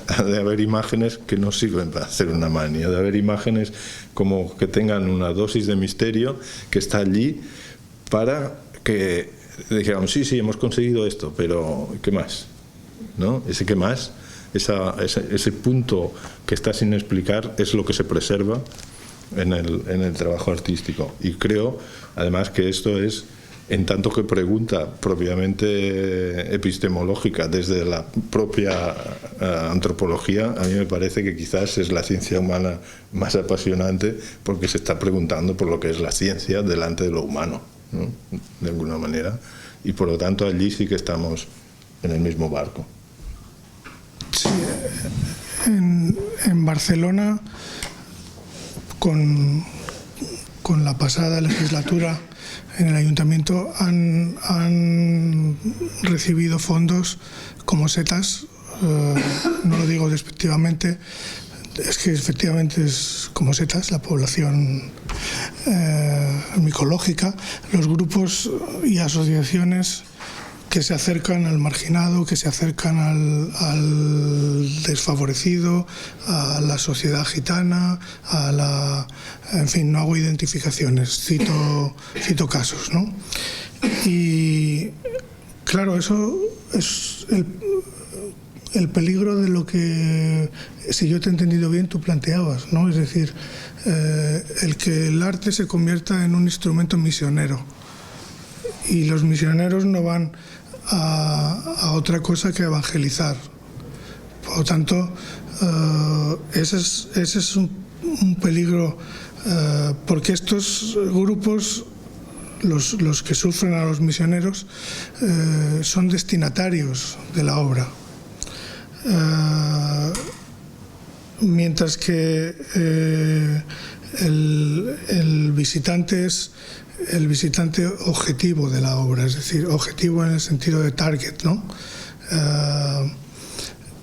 Ha de haber imágenes que no sirven para hacer una mani, ha de haber imágenes como que tengan una dosis de misterio que está allí para que digamos, sí, hemos conseguido esto, pero ¿qué más? ¿No? Ese qué más, ese punto que está sin explicar es lo que se preserva en el trabajo artístico. Y creo, además, que esto es, en tanto que pregunta propiamente epistemológica desde la propia antropología, a mí me parece que quizás es la ciencia humana más apasionante, porque se está preguntando por lo que es la ciencia delante de lo humano, ¿no? De alguna manera, y por lo tanto allí sí que estamos en el mismo barco. Sí, en Barcelona, con la pasada legislatura en el ayuntamiento han recibido fondos como setas, no lo digo despectivamente, es que efectivamente es como setas, la población micológica, los grupos y asociaciones que se acercan al marginado, que se acercan al desfavorecido, a la sociedad gitana, en fin, no hago identificaciones, cito casos, ¿no? Y claro, eso es el peligro de lo que, si yo te he entendido bien, tú planteabas, ¿no? Es decir, el que el arte se convierta en un instrumento misionero. Y los misioneros no van a otra cosa que evangelizar. Por lo tanto, ese es un peligro, porque estos grupos, los que sufren a los misioneros, son destinatarios de la obra. Mientras que el visitante es el visitante objetivo de la obra, es decir, objetivo en el sentido de target, ¿no?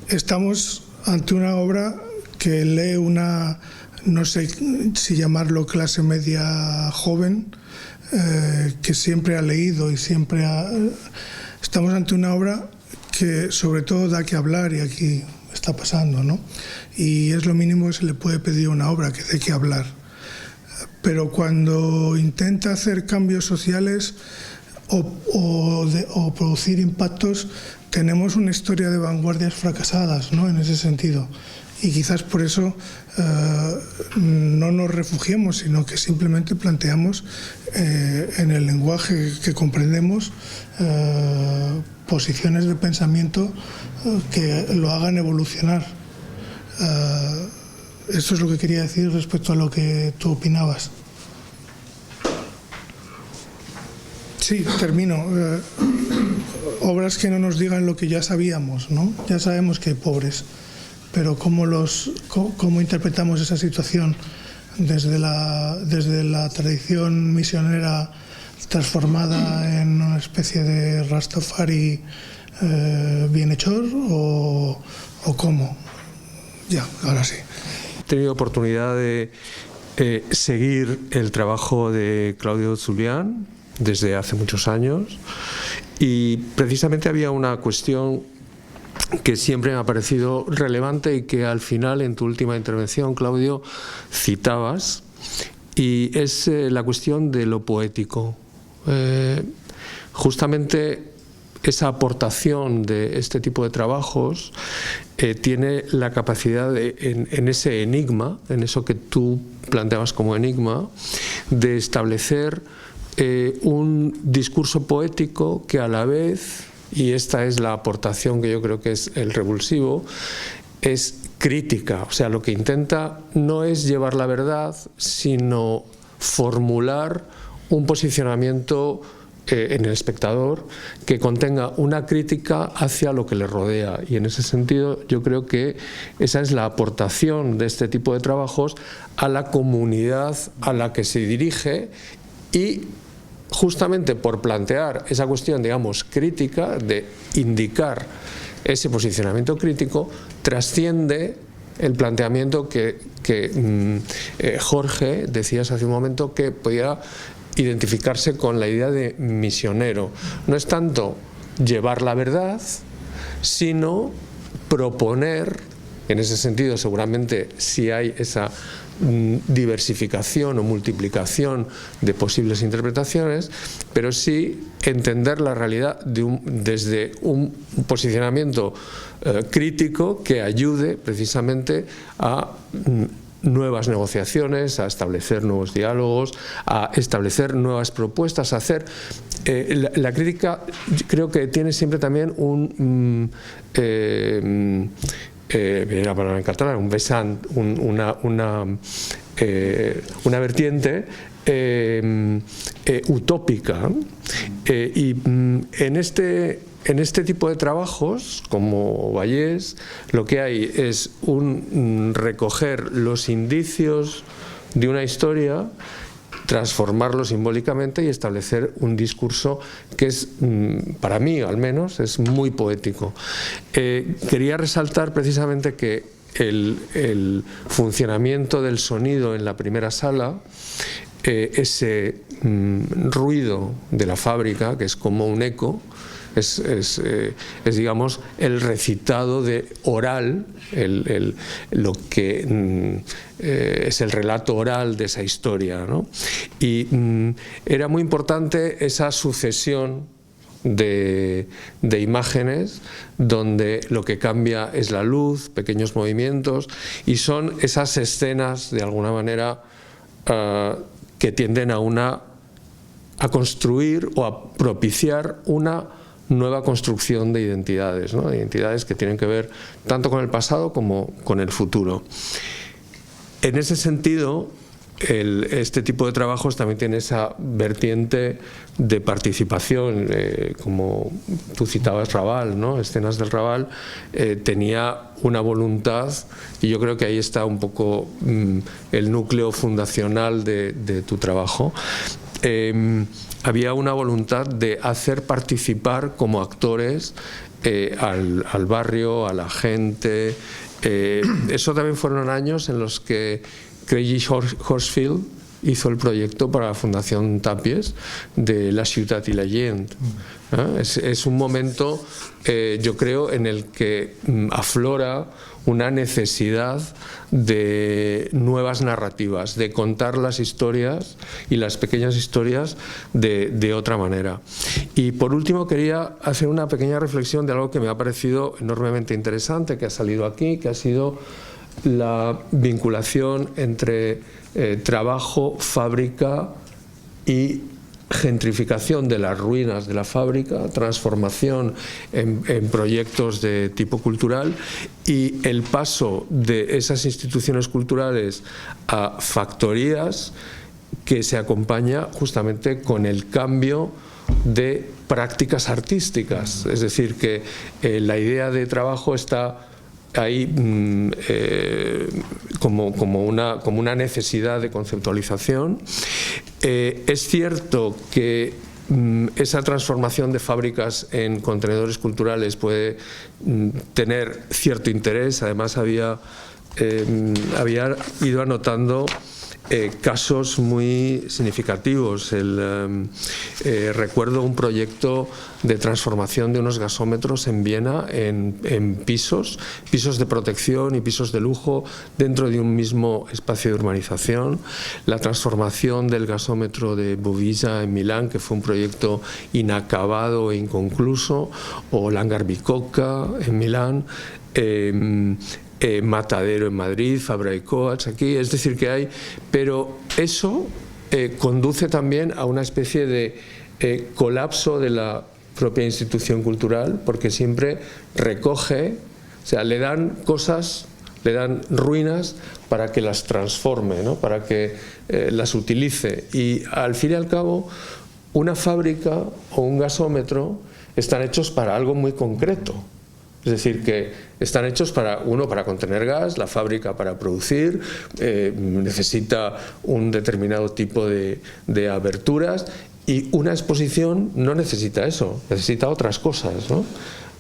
Estamos ante una obra que lee una, no sé si llamarlo clase media joven, que siempre ha leído y siempre ha... Estamos ante una obra que sobre todo da que hablar, y aquí está pasando, ¿no? Y es lo mínimo que se le puede pedir a una obra, que dé que hablar. Pero cuando intenta hacer cambios sociales o producir impactos, tenemos una historia de vanguardias fracasadas, ¿no? En ese sentido. Y quizás por eso no nos refugiemos, sino que simplemente planteamos en el lenguaje que comprendemos posiciones de pensamiento que lo hagan evolucionar. Eso es lo que quería decir respecto a lo que tú opinabas. Sí, termino. Obras que no nos digan lo que ya sabíamos, ¿no? Ya sabemos que hay pobres, pero ¿cómo interpretamos esa situación desde la tradición misionera transformada en una especie de Rastafari bienhechor o cómo? Ya, ahora sí. He tenido oportunidad de seguir el trabajo de Claudio Zulián desde hace muchos años, y precisamente había una cuestión que siempre me ha parecido relevante y que al final, en tu última intervención, Claudio, citabas, y es la cuestión de lo poético. Justamente esa aportación de este tipo de trabajos tiene la capacidad de, en ese enigma, en eso que tú planteabas como enigma, de establecer un discurso poético que a la vez, y esta es la aportación que yo creo que es el revulsivo, es crítica. O sea, lo que intenta no es llevar la verdad, sino formular un posicionamiento en el espectador que contenga una crítica hacia lo que le rodea, y en ese sentido yo creo que esa es la aportación de este tipo de trabajos a la comunidad a la que se dirige, y justamente por plantear esa cuestión, digamos, crítica, de indicar ese posicionamiento crítico, trasciende el planteamiento que Jorge, decías hace un momento, que podía identificarse con la idea de misionero. No es tanto llevar la verdad, sino proponer, en ese sentido seguramente si hay esa diversificación o multiplicación de posibles interpretaciones, pero sí entender la realidad desde un posicionamiento crítico que ayude precisamente a nuevas negociaciones, a establecer nuevos diálogos, a establecer nuevas propuestas, a hacer... la crítica creo que tiene siempre también un... la palabra en catalán, un vessant, una vertiente utópica, y en este tipo de trabajos, como Vallés, lo que hay es recoger los indicios de una historia, transformarlo simbólicamente y establecer un discurso que es, para mí al menos, es muy poético. Quería resaltar precisamente que el funcionamiento del sonido en la primera sala, ese ruido de la fábrica, que es como un eco, es digamos el recitado oral, lo que es el relato oral de esa historia, ¿no? Y era muy importante esa sucesión de imágenes donde lo que cambia es la luz, pequeños movimientos, y son esas escenas de alguna manera que tienden a construir o a propiciar una nueva construcción de identidades, ¿no? Identidades que tienen que ver tanto con el pasado como con el futuro. En ese sentido, este tipo de trabajos también tiene esa vertiente de participación, como tú citabas Raval, ¿no? Escenas del Raval, tenía una voluntad, y yo creo que ahí está un poco el núcleo fundacional de tu trabajo. Había una voluntad de hacer participar como actores al barrio, a la gente. Eso también fueron años en los que Craigie Horsfield hizo el proyecto para la Fundación Tapies de La Ciutat i la Gent. Es un momento, yo creo, en el que aflora una necesidad de nuevas narrativas, de contar las historias y las pequeñas historias de otra manera. Y por último quería hacer una pequeña reflexión de algo que me ha parecido enormemente interesante, que ha salido aquí, que ha sido la vinculación entre trabajo, fábrica y gentrificación de las ruinas de la fábrica, transformación en proyectos de tipo cultural, y el paso de esas instituciones culturales a factorías que se acompaña justamente con el cambio de prácticas artísticas. Es decir, que la idea de trabajo está ahí como una necesidad de conceptualización. Es cierto que esa transformación de fábricas en contenedores culturales puede tener cierto interés. Además había ido anotando casos muy significativos. Recuerdo un proyecto de transformación de unos gasómetros en Viena en pisos de protección y pisos de lujo dentro de un mismo espacio de urbanización. La transformación del gasómetro de Bovisa en Milán, que fue un proyecto inacabado e inconcluso, o l'Hangar Bicocca en Milán, Matadero en Madrid, Fabra y Coats aquí. Es decir, que hay, pero eso conduce también a una especie de colapso de la propia institución cultural, porque siempre recoge, o sea, le dan cosas, le dan ruinas para que las transforme, ¿no? Para que las utilice, y al fin y al cabo una fábrica o un gasómetro están hechos para algo muy concreto. Es decir, que están hechos para contener gas, la fábrica para producir, necesita un determinado tipo de aberturas, y una exposición no necesita eso, necesita otras cosas, ¿no?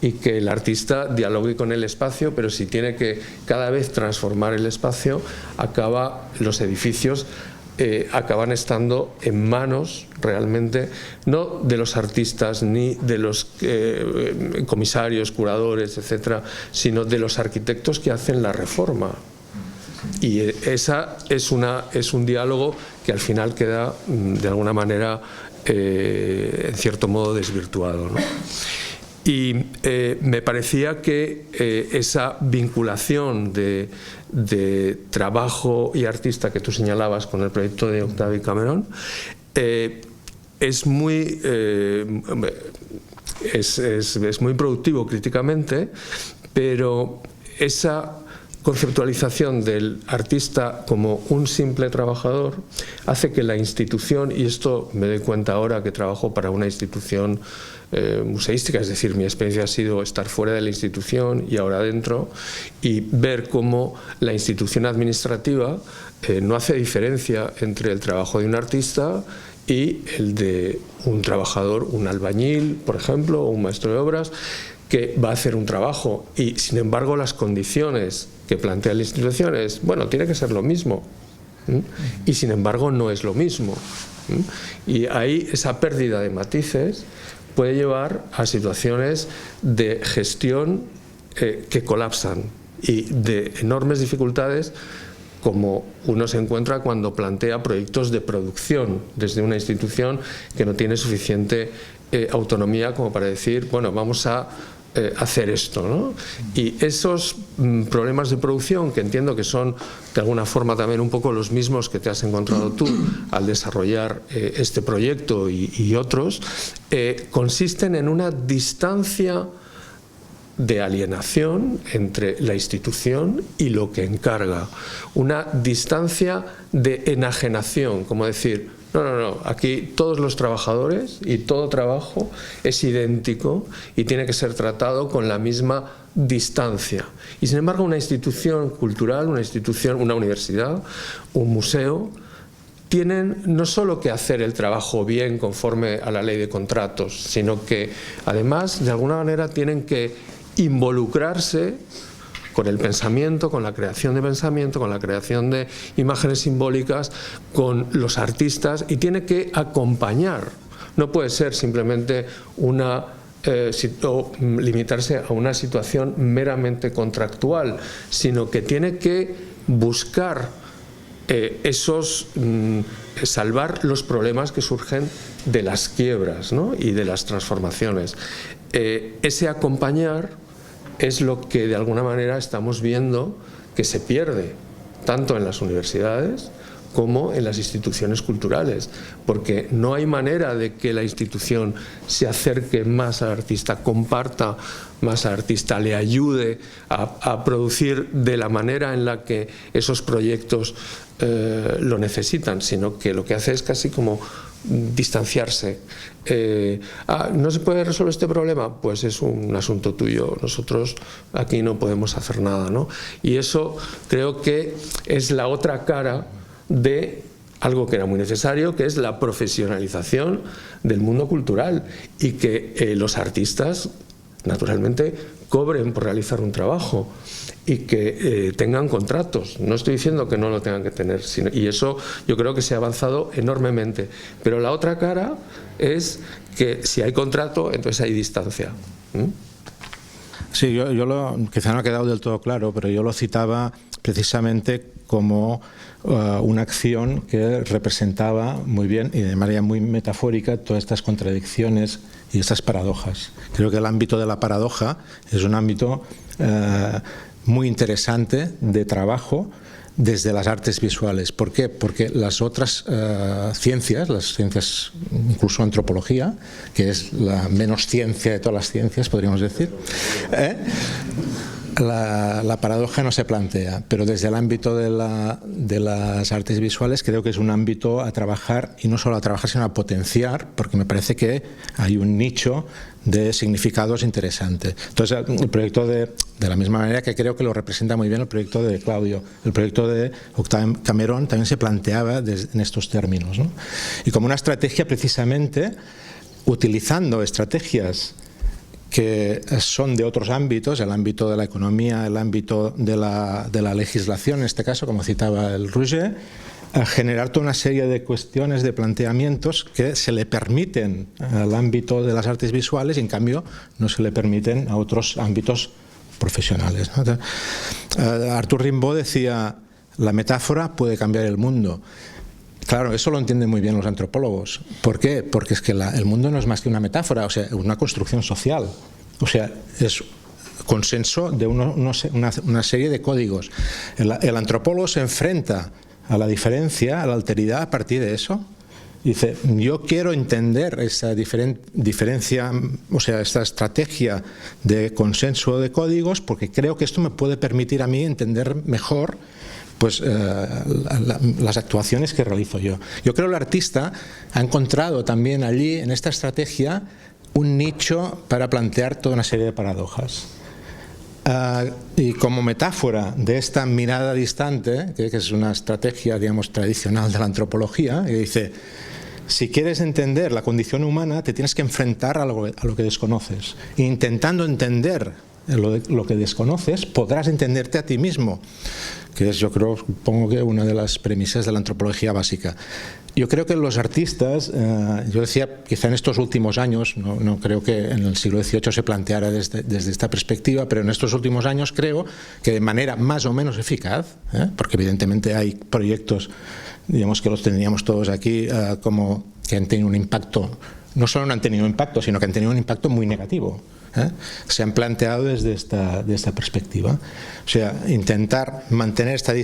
Y que el artista dialogue con el espacio, pero si tiene que cada vez transformar el espacio, los edificios acaban estando en manos realmente no de los artistas ni de los comisarios, curadores, etcétera, sino de los arquitectos que hacen la reforma. Y esa es un diálogo que al final queda de alguna manera en cierto modo desvirtuado, ¿no? Y me parecía que esa vinculación de trabajo y artista que tú señalabas con el proyecto de Octavio Cameron es muy productivo críticamente, pero esa conceptualización del artista como un simple trabajador hace que la institución, y esto me doy cuenta ahora que trabajo para una institución museística, es decir, mi experiencia ha sido estar fuera de la institución y ahora dentro, y ver cómo la institución administrativa no hace diferencia entre el trabajo de un artista y el de un trabajador, un albañil, por ejemplo, o un maestro de obras, que va a hacer un trabajo y sin embargo las condiciones que plantea la institución es, bueno, tiene que ser lo mismo, y sin embargo no es lo mismo, y ahí esa pérdida de matices puede llevar a situaciones de gestión que colapsan y de enormes dificultades, como uno se encuentra cuando plantea proyectos de producción desde una institución que no tiene suficiente autonomía como para decir, bueno, vamos a hacer esto, ¿no? Y esos problemas de producción, que entiendo que son de alguna forma también un poco los mismos que te has encontrado tú al desarrollar este proyecto y otros, consisten en una distancia de alienación entre la institución y lo que encarga, una distancia de enajenación, como decir, no, aquí todos los trabajadores y todo trabajo es idéntico y tiene que ser tratado con la misma distancia. Y sin embargo una institución cultural, una institución, una universidad, un museo, tienen no solo que hacer el trabajo bien conforme a la ley de contratos, sino que además de alguna manera tienen que involucrarse con el pensamiento, con la creación de pensamiento, con la creación de imágenes simbólicas, con los artistas, y tiene que acompañar. No puede ser simplemente limitarse a una situación meramente contractual, sino que tiene que buscar salvar los problemas que surgen de las quiebras, ¿no? Y de las transformaciones. Ese acompañar es lo que de alguna manera estamos viendo que se pierde tanto en las universidades como en las instituciones culturales, porque no hay manera de que la institución se acerque más al artista, comparta más al artista, le ayude a producir de la manera en la que esos proyectos lo necesitan, sino que lo que hace es casi como distanciarse. ¿No se puede resolver este problema? Pues es un asunto tuyo, nosotros aquí no podemos hacer nada, ¿no? Y eso creo que es la otra cara de algo que era muy necesario, que es la profesionalización del mundo cultural, y que los artistas naturalmente cobren por realizar un trabajo y que tengan contratos. No estoy diciendo que no lo tengan que tener, y eso yo creo que se ha avanzado enormemente. Pero la otra cara es que si hay contrato, entonces hay distancia. Sí, quizá no ha quedado del todo claro, pero yo lo citaba precisamente como una acción que representaba muy bien y de manera muy metafórica todas estas contradicciones y estas paradojas. Creo que el ámbito de la paradoja es un ámbito muy interesante de trabajo desde las artes visuales. ¿Por qué? Porque las otras ciencias, las ciencias, incluso antropología, que es la menos ciencia de todas las ciencias, podríamos decir, la paradoja no se plantea, pero desde el ámbito de las artes visuales creo que es un ámbito a trabajar, y no solo a trabajar, sino a potenciar, porque me parece que hay un nicho de significados interesante. Entonces, el proyecto de la misma manera que creo que lo representa muy bien el proyecto de Claudio, el proyecto de Octave Cameron también se planteaba en estos términos, ¿no? Y como una estrategia, precisamente, utilizando estrategias que son de otros ámbitos, el ámbito de la economía, el ámbito de la legislación, en este caso, como citaba el Roger, a generar toda una serie de cuestiones, de planteamientos que se le permiten al ámbito de las artes visuales y en cambio no se le permiten a otros ámbitos profesionales, ¿no? Arthur Rimbaud decía, la metáfora puede cambiar el mundo. Claro, eso lo entienden muy bien los antropólogos. ¿Por qué? Porque es que el mundo no es más que una metáfora, o sea, una construcción social. O sea, es consenso de una serie de códigos. El antropólogo se enfrenta a la diferencia, a la alteridad a partir de eso. Dice, yo quiero entender esa diferencia, o sea, esta estrategia de consenso de códigos, porque creo que esto me puede permitir a mí entender mejor pues las actuaciones que realizo yo. Yo creo que el artista ha encontrado también allí, en esta estrategia, un nicho para plantear toda una serie de paradojas. Y como metáfora de esta mirada distante, que es una estrategia, digamos, tradicional de la antropología, que dice, si quieres entender la condición humana, te tienes que enfrentar a lo que desconoces. E intentando entender lo que desconoces, podrás entenderte a ti mismo, que es, yo creo, supongo que una de las premisas de la antropología básica. Yo creo que los artistas, yo decía, quizá en estos últimos años, no creo que en el siglo XVIII se planteara desde esta perspectiva, pero en estos últimos años creo que de manera más o menos eficaz, porque evidentemente hay proyectos, digamos que los teníamos todos aquí, como que han tenido un impacto, no solo no han tenido impacto, sino que han tenido un impacto muy negativo. Se han planteado desde esta perspectiva. O sea, intentar mantener esta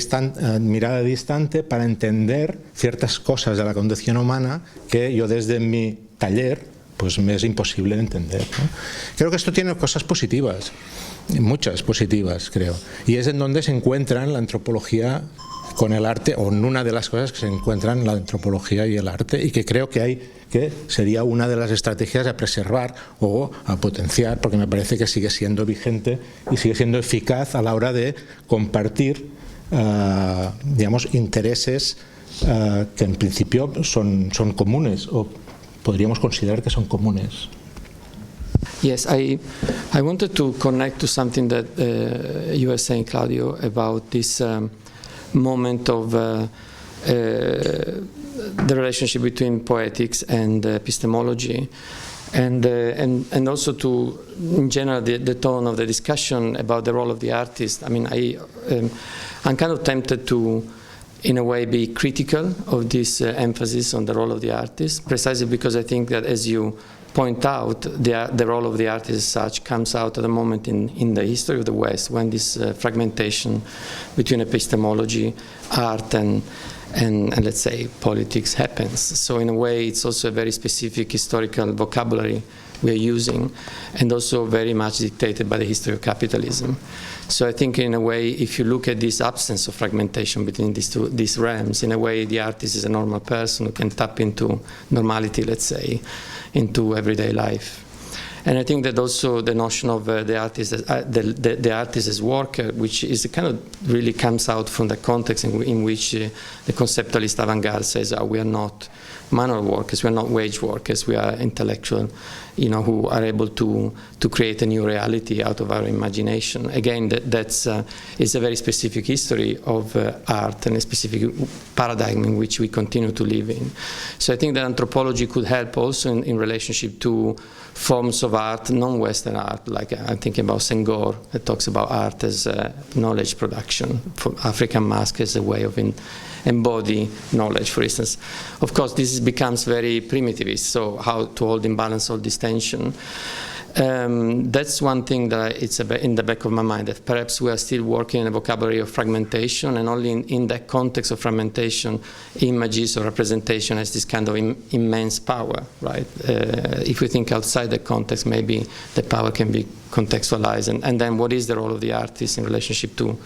mirada distante para entender ciertas cosas de la condición humana que yo desde mi taller pues me es imposible de entender, ¿no? Creo que esto tiene cosas positivas, muchas positivas, creo. Y es en donde se encuentran la antropología con el arte, o en una de las cosas que se encuentran la antropología y el arte, y que creo que sería una de las estrategias a preservar o a potenciar, porque me parece que sigue siendo vigente y sigue siendo eficaz a la hora de compartir, digamos, intereses que en principio son comunes, o podríamos considerar que son comunes. Yes, I wanted to connect to something that you were saying, Claudio, about this moment of the relationship between poetics and epistemology, and also to, in general, the tone of the discussion about the role of the artist. I mean, I'm kind of tempted to, in a way, be critical of this emphasis on the role of the artist, precisely because I think that, as you point out, the role of the artist as such comes out at a moment in the history of the West when this fragmentation between epistemology, art, and let's say politics happens. So in a way, it's also a very specific historical vocabulary we are using, and also very much dictated by the history of capitalism. So I think in a way, if you look at this absence of fragmentation between these realms, in a way the artist is a normal person who can tap into normality, let's say, into everyday life. And I think that also the notion of the artist as worker, which is kind of really comes out from the context in which the conceptualist avant-garde says, we are not manual workers, we are not wage workers, we are intellectual, who are able to create a new reality out of our imagination. Again, that's is a very specific history of art and a specific paradigm in which we continue to live in. So I think that anthropology could help also in relationship to forms of art, non-Western art, like I'm thinking about Senghor, that talks about art as knowledge production, for African mask as a way of embody knowledge, for instance. Of course, this becomes very primitivist, so how to hold in balance all this tension. That's one thing that it's in the back of my mind, that perhaps we are still working in a vocabulary of fragmentation, and only in that context of fragmentation, images or representation has this kind of immense power, right? If we think outside the context, maybe the power can be contextualized, and then what is the role of the artist in relationship to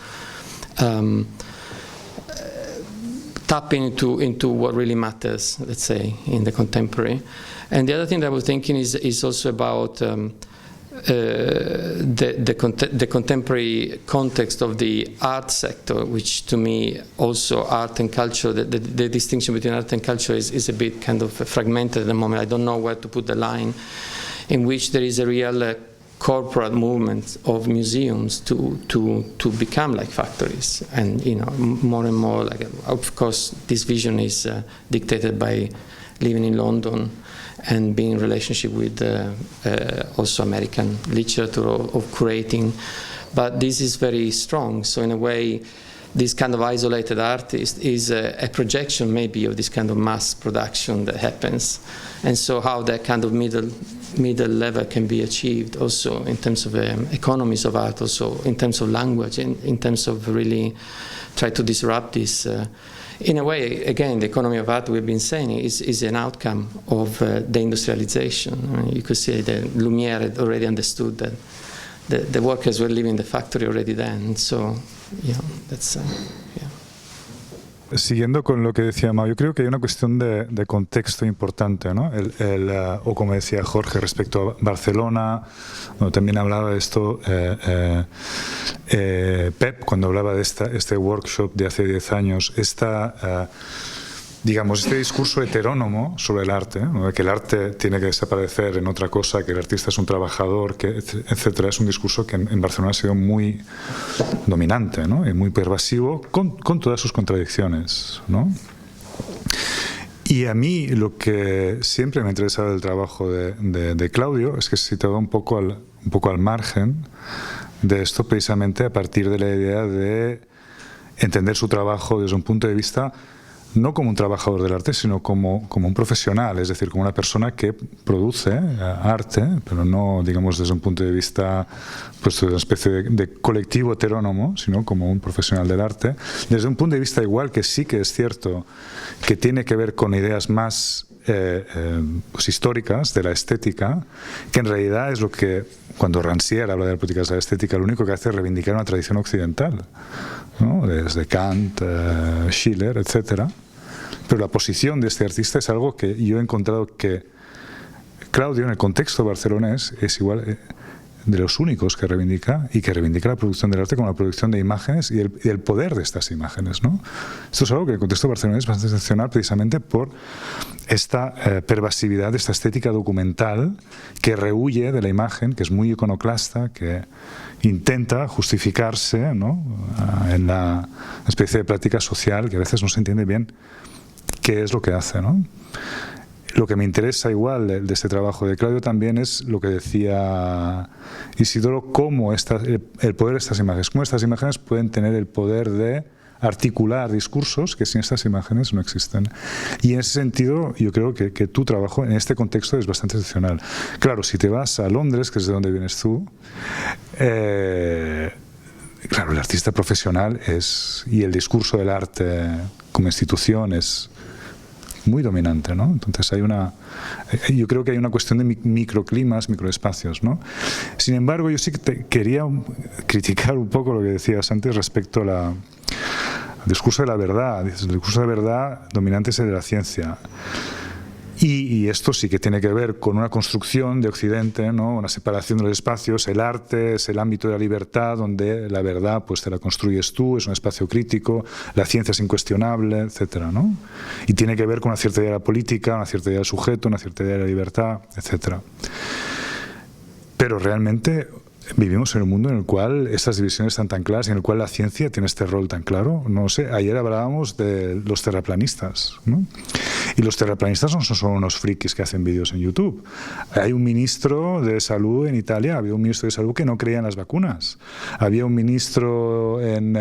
tapping into what really matters, let's say, in the contemporary. And the other thing that I was thinking is also about the contemporary context of the art sector, which to me also art and culture, the distinction between art and culture is a bit kind of fragmented at the moment. I don't know where to put the line, in which there is a real corporate movement of museums to become like factories, and more and more, like, of course this vision is dictated by living in London and being in relationship with also American literature of curating, but this is very strong. So in a way, this kind of isolated artist is a projection maybe of this kind of mass production that happens, and so how that kind of middle level can be achieved also in terms of economies of art, also in terms of language, in terms of really try to disrupt this. In a way, again, the economy of art, we've been saying, is an outcome of the industrialization. I mean, you could say that Lumière had already understood that the workers were leaving the factory already then. So, that's, yeah. Siguiendo con lo que decía Mao, yo creo que hay una cuestión de contexto importante, ¿no? O como decía Jorge respecto a Barcelona, también hablaba de esto Pep cuando hablaba de este workshop de hace 10 años, digamos, este discurso heterónomo sobre el arte, ¿no? Que el arte tiene que desaparecer en otra cosa, que el artista es un trabajador, que, etcétera, es un discurso que en Barcelona ha sido muy dominante, ¿no? Y muy pervasivo, con todas sus contradicciones, ¿no? Y a mí lo que siempre me ha interesado del trabajo de Claudio es que se situaba un poco al margen de esto, precisamente a partir de la idea de entender su trabajo desde un punto de vista no como un trabajador del arte, sino como un profesional, es decir, como una persona que produce arte, pero no, digamos, desde un punto de vista, pues, de una especie de colectivo heterónomo, sino como un profesional del arte, desde un punto de vista igual que sí que es cierto que tiene que ver con ideas más pues históricas de la estética, que en realidad es lo que, cuando Rancière habla de las políticas de la estética, lo único que hace es reivindicar una tradición occidental, ¿no? Desde Kant, Schiller, etc. Pero la posición de este artista es algo que yo he encontrado que Claudio, en el contexto barcelonés, es igual de los únicos que reivindica, y que reivindica la producción del arte como la producción de imágenes y el poder de estas imágenes, ¿no? Esto es algo que en el contexto barcelonés es bastante excepcional, precisamente por esta pervasividad de esta estética documental que rehuye de la imagen, que es muy iconoclasta, que intenta justificarse, ¿no? En la especie de práctica social que a veces no se entiende bien qué es lo que hace, ¿no? Lo que me interesa igual de este trabajo de Claudio también es lo que decía Isidoro, cómo el poder de estas imágenes, cómo estas imágenes pueden tener el poder de articular discursos que sin estas imágenes no existen. Y en ese sentido yo creo que tu trabajo en este contexto es bastante excepcional. Claro, si te vas a Londres, que es de donde vienes tú, claro, el artista profesional y el discurso del arte como institución es muy dominante, ¿no? Entonces yo creo que hay una cuestión de microclimas, microespacios, ¿no? Sin embargo, yo sí que quería criticar un poco lo que decías antes respecto al discurso de la verdad. El discurso de la verdad dominante es el de la ciencia. Y esto sí que tiene que ver con una construcción de Occidente, ¿no? Una separación de los espacios. El arte es el ámbito de la libertad, donde la verdad pues te la construyes tú, es un espacio crítico, la ciencia es incuestionable, etcétera, ¿no? Y tiene que ver con una cierta idea de la política, una cierta idea del sujeto, una cierta idea de la libertad, etcétera. Pero realmente vivimos en un mundo en el cual estas divisiones están tan claras y en el cual la ciencia tiene este rol tan claro. No sé, ayer hablábamos de los terraplanistas, ¿no? Y los terraplanistas no son solo unos frikis que hacen vídeos en YouTube. Hay un ministro de salud en Italia, había un ministro de salud que no creía en las vacunas. Había un ministro en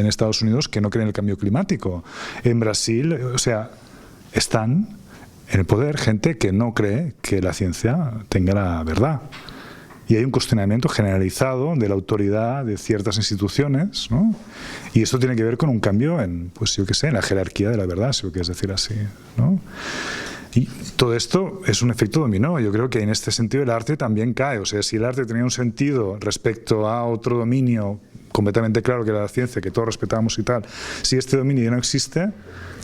Estados Unidos que no cree en el cambio climático. En Brasil, o sea, están en el poder gente que no cree que la ciencia tenga la verdad. Y hay un cuestionamiento generalizado de la autoridad de ciertas instituciones, ¿no? Y esto tiene que ver con un cambio en, pues yo qué sé, en la jerarquía de la verdad, si lo quieres decir así, ¿no? Y todo esto es un efecto dominó. Yo creo que en este sentido el arte también cae. O sea, si el arte tenía un sentido respecto a otro dominio completamente claro que era la ciencia, que todos respetábamos y tal, si este dominio ya no existe,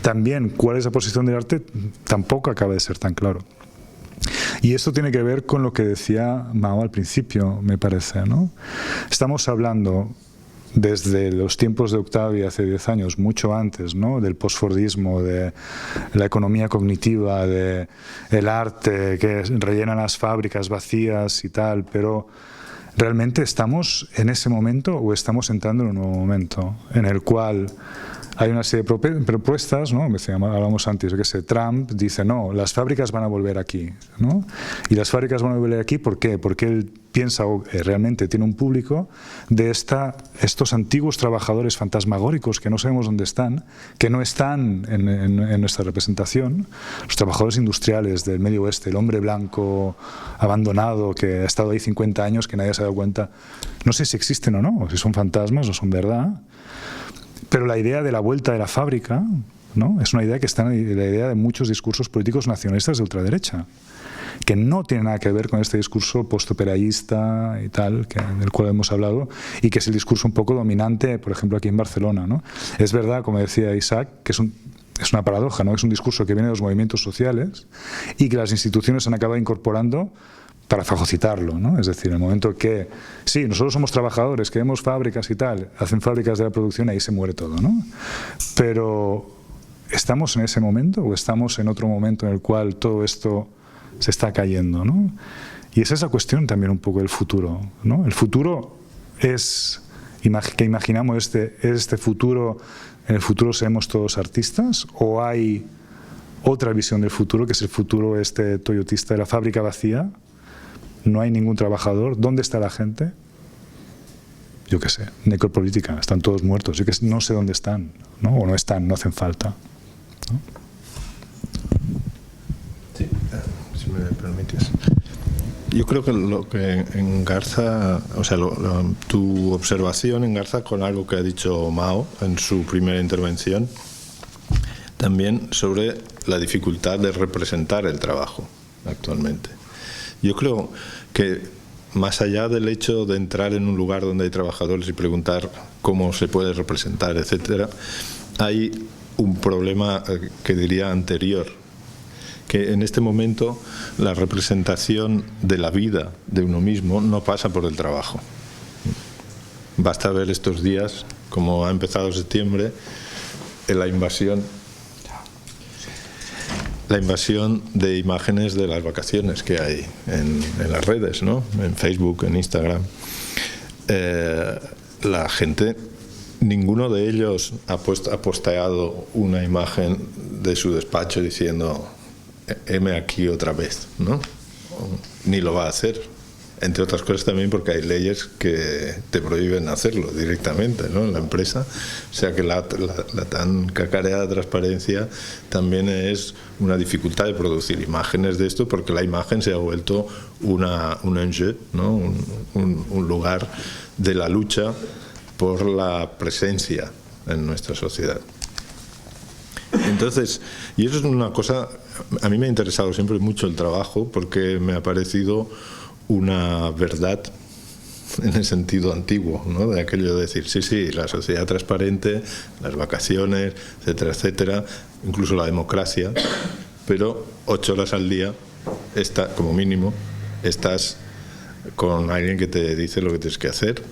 también cuál es la posición del arte tampoco acaba de ser tan claro. Y esto tiene que ver con lo que decía Mao al principio, me parece, ¿no? Estamos hablando desde los tiempos de Octavia hace 10 años, mucho antes, ¿no? Del postfordismo, de la economía cognitiva, de el arte que rellena las fábricas vacías y tal, pero ¿realmente estamos en ese momento o estamos entrando en un nuevo momento en el cual hay una serie de propuestas, ¿no? Hablamos antes, que Trump dice, no, las fábricas van a volver aquí, ¿no? Y las fábricas van a volver aquí, ¿por qué? Porque él piensa, o realmente tiene un público de estos antiguos trabajadores fantasmagóricos que no sabemos dónde están, que no están en nuestra representación, los trabajadores industriales del Medio Oeste, el hombre blanco abandonado que ha estado ahí 50 años, que nadie se ha dado cuenta, no sé si existen o no, o si son fantasmas o son verdad. Pero la idea de la vuelta de la fábrica, ¿no? Es una idea que está en la idea de muchos discursos políticos nacionalistas de ultraderecha, que no tiene nada que ver con este discurso postoperaísta y tal, del cual hemos hablado, y que es el discurso un poco dominante, por ejemplo, aquí en Barcelona, ¿no? Es verdad, como decía Isaac, que es una paradoja, ¿no? Es un discurso que viene de los movimientos sociales y que las instituciones han acabado incorporando para fagocitarlo, ¿no? Es decir, en el momento que, sí, nosotros somos trabajadores, queremos fábricas y tal, hacen fábricas de la producción y ahí se muere todo, ¿no? Pero ¿estamos en ese momento o estamos en otro momento en el cual todo esto se está cayendo, ¿no? Y es esa cuestión también un poco del futuro, ¿no? El futuro es, que imaginamos este futuro, en el futuro seremos todos artistas, o hay otra visión del futuro, que es el futuro toyotista de la fábrica vacía, no hay ningún trabajador, ¿dónde está la gente? Yo qué sé, necropolítica, están todos muertos, yo que no sé dónde están, ¿no? O no están, no hacen falta, ¿no? Sí, si me permites. Yo creo que lo que engarza, o sea, tu observación engarza con algo que ha dicho Mao en su primera intervención, también sobre la dificultad de representar el trabajo actualmente. Yo creo que más allá del hecho de entrar en un lugar donde hay trabajadores y preguntar cómo se puede representar, etcétera, hay un problema que diría anterior, que en este momento la representación de la vida de uno mismo no pasa por el trabajo. Basta ver estos días, como ha empezado septiembre, la invasión de imágenes de las vacaciones que hay en las redes, ¿no? En Facebook, en Instagram. La gente, ninguno de ellos ha posteado una imagen de su despacho diciendo heme aquí otra vez, ¿no? Ni lo va a hacer. Entre otras cosas también porque hay leyes que te prohíben hacerlo directamente, ¿no? En la empresa. O sea que la tan cacareada transparencia también es una dificultad de producir imágenes de esto, porque la imagen se ha vuelto un enjeu, ¿no? Un lugar de la lucha por la presencia en nuestra sociedad. Entonces, y eso es una cosa, a mí me ha interesado siempre mucho el trabajo, porque me ha parecido una verdad en el sentido antiguo, ¿no? De aquello de decir, sí, la sociedad transparente, las vacaciones, etcétera, etcétera, incluso la democracia, pero 8 horas al día, como mínimo, estás con alguien que te dice lo que tienes que hacer,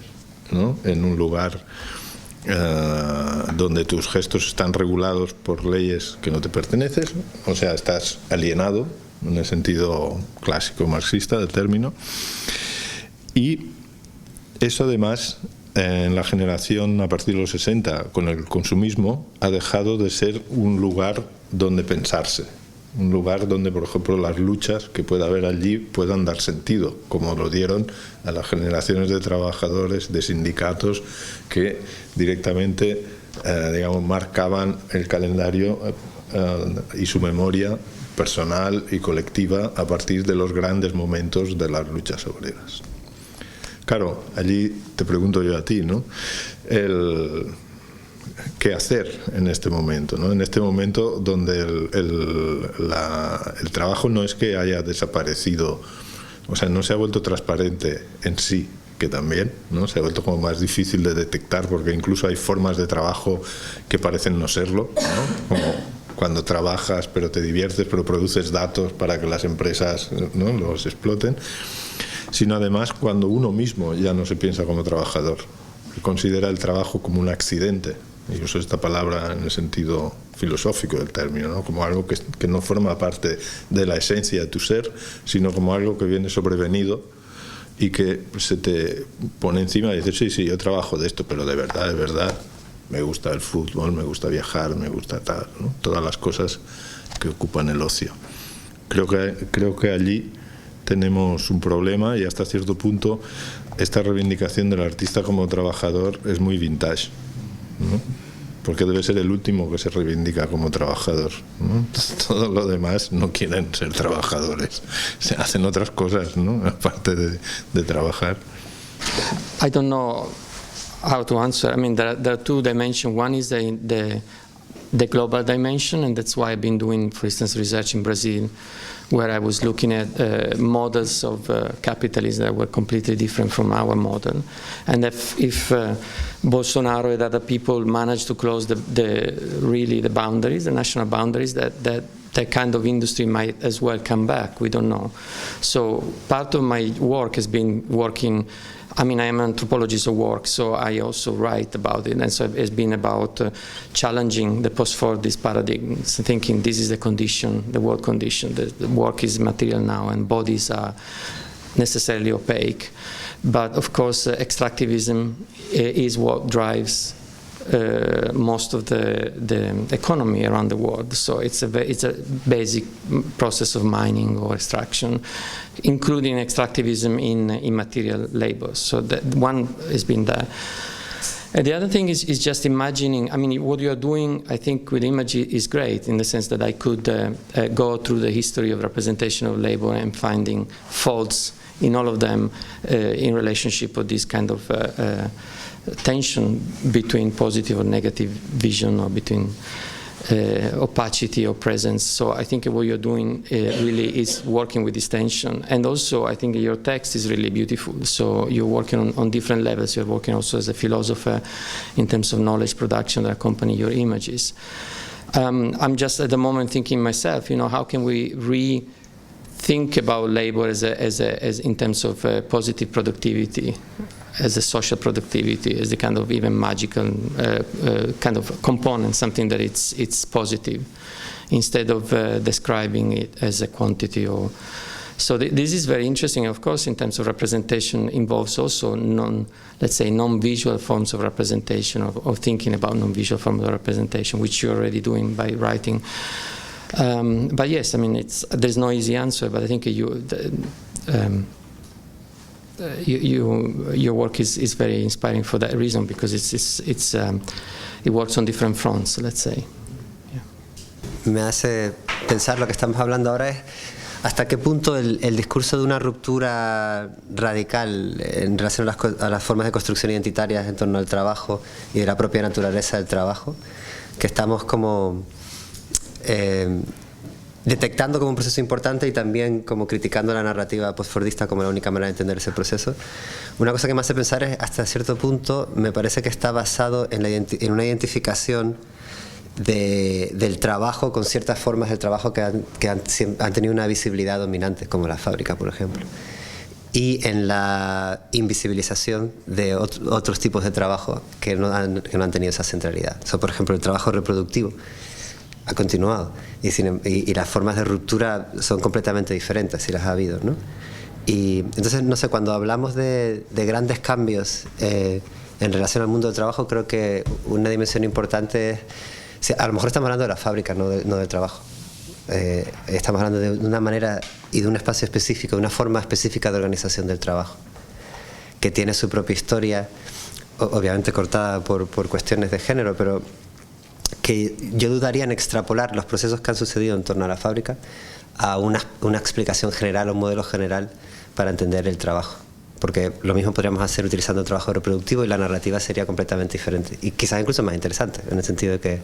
¿no? En un lugar donde tus gestos están regulados por leyes que no te pertenecen, o sea, estás alienado, en el sentido clásico marxista del término. Y eso además, en la generación a partir de los 60, con el consumismo, ha dejado de ser un lugar donde pensarse, un lugar donde, por ejemplo, las luchas que pueda haber allí puedan dar sentido, como lo dieron a las generaciones de trabajadores, de sindicatos, que directamente digamos, marcaban el calendario y su memoria personal y colectiva a partir de los grandes momentos de las luchas obreras. Claro, allí te pregunto yo a ti, ¿no? ¿Qué hacer en este momento, ¿no? En este momento donde el trabajo no es que haya desaparecido, o sea, no se ha vuelto transparente en sí, que también, ¿no? Se ha vuelto como más difícil de detectar, porque incluso hay formas de trabajo que parecen no serlo, ¿no? Como cuando trabajas pero te diviertes, pero produces datos para que las empresas, ¿no?, los exploten, sino además cuando uno mismo ya no se piensa como trabajador, considera el trabajo como un accidente, y uso esta palabra en el sentido filosófico del término, ¿no? Como algo que no forma parte de la esencia de tu ser, sino como algo que viene sobrevenido y que se te pone encima y dices, sí, yo trabajo de esto, pero de verdad, me gusta el fútbol, me gusta viajar, me gusta tal, ¿no? Todas las cosas que ocupan el ocio. Creo que allí tenemos un problema, y hasta cierto punto esta reivindicación del artista como trabajador es muy vintage, ¿no? Porque debe ser el último que se reivindica como trabajador, ¿no? Todo lo demás no quieren ser trabajadores, se hacen otras cosas, ¿no? Aparte de trabajar. I don't know how to answer. I mean, there are two dimensions. One is the global dimension, and that's why I've been doing, for instance, research in Brazil, where I was looking at models of capitalism that were completely different from our model. And if Bolsonaro and other people manage to close the boundaries, the national boundaries, that that kind of industry might as well come back. We don't know. So part of my work has been working. I mean, I am an anthropologist of work, so I also write about it. And so it's been about challenging the post-Fordist paradigms, thinking this is the condition, the world condition. The work is material now, and bodies are necessarily opaque. But of course, extractivism is what drives most of the economy around the world. So it's a basic process of mining or extraction, including extractivism in material labor. So that one has been there. And the other thing is just imagining, I mean, what you are doing, I think, with image is great in the sense that I could go through the history of representation of labor and finding faults in all of them in relationship with this kind of tension between positive or negative vision, or between opacity or presence. So I think what you're doing really is working with this tension. And also I think your text is really beautiful. So you're working on different levels. You're working also as a philosopher in terms of knowledge production that accompany your images. I'm just at the moment thinking myself, you know, how can we rethink about labor as in terms of positive productivity, as a social productivity, as a kind of even magical kind of component, something that it's positive, instead of describing it as a quantity. Or so this is very interesting. Of course, in terms of representation, involves also let's say non-visual forms of representation, or thinking about non-visual forms of representation, which you're already doing by writing. But yes, I mean, there's no easy answer. But I think your work is very inspiring for that reason, because it works on different fronts, let's say. Yeah. Me hace pensar, lo que estamos hablando ahora es hasta qué punto el discurso de una ruptura radical en relación a las formas de construcción identitarias en torno al trabajo y de la propia naturaleza del trabajo, que estamos como detectando como un proceso importante, y también como criticando la narrativa postfordista como la única manera de entender ese proceso. Una cosa que me hace pensar es, hasta cierto punto, me parece que está basado en una identificación del trabajo con ciertas formas del trabajo que han tenido una visibilidad dominante, como la fábrica, por ejemplo, y en la invisibilización de otros tipos de trabajo que no han tenido esa centralidad. Por ejemplo, el trabajo reproductivo ha continuado, y las formas de ruptura son completamente diferentes, si las ha habido, ¿no? Y entonces, no sé, cuando hablamos de grandes cambios en relación al mundo del trabajo, creo que una dimensión importante es, a lo mejor estamos hablando de la fábrica, no del trabajo. Estamos hablando de una manera y de un espacio específico, de una forma específica de organización del trabajo, que tiene su propia historia, obviamente cortada por cuestiones de género, pero que yo dudaría en extrapolar los procesos que han sucedido en torno a la fábrica a una explicación general o un modelo general para entender el trabajo. Porque lo mismo podríamos hacer utilizando el trabajo reproductivo, y la narrativa sería completamente diferente. Y quizás incluso más interesante, en el sentido de que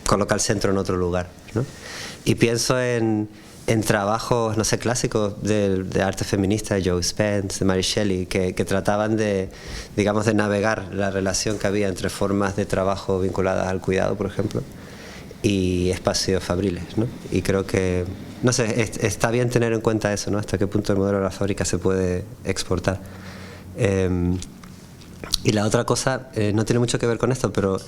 coloca el centro en otro lugar, ¿no? Y pienso en trabajos, no sé, clásicos de arte feminista, de Joe Spence, de Mary Shelley, que trataban de, digamos, de navegar la relación que había entre formas de trabajo vinculadas al cuidado, por ejemplo, y espacios fabriles, ¿no? Y creo que, no sé, está bien tener en cuenta eso, ¿no? Hasta qué punto el modelo de la fábrica se puede exportar. Y la otra cosa, no tiene mucho que ver con esto, pero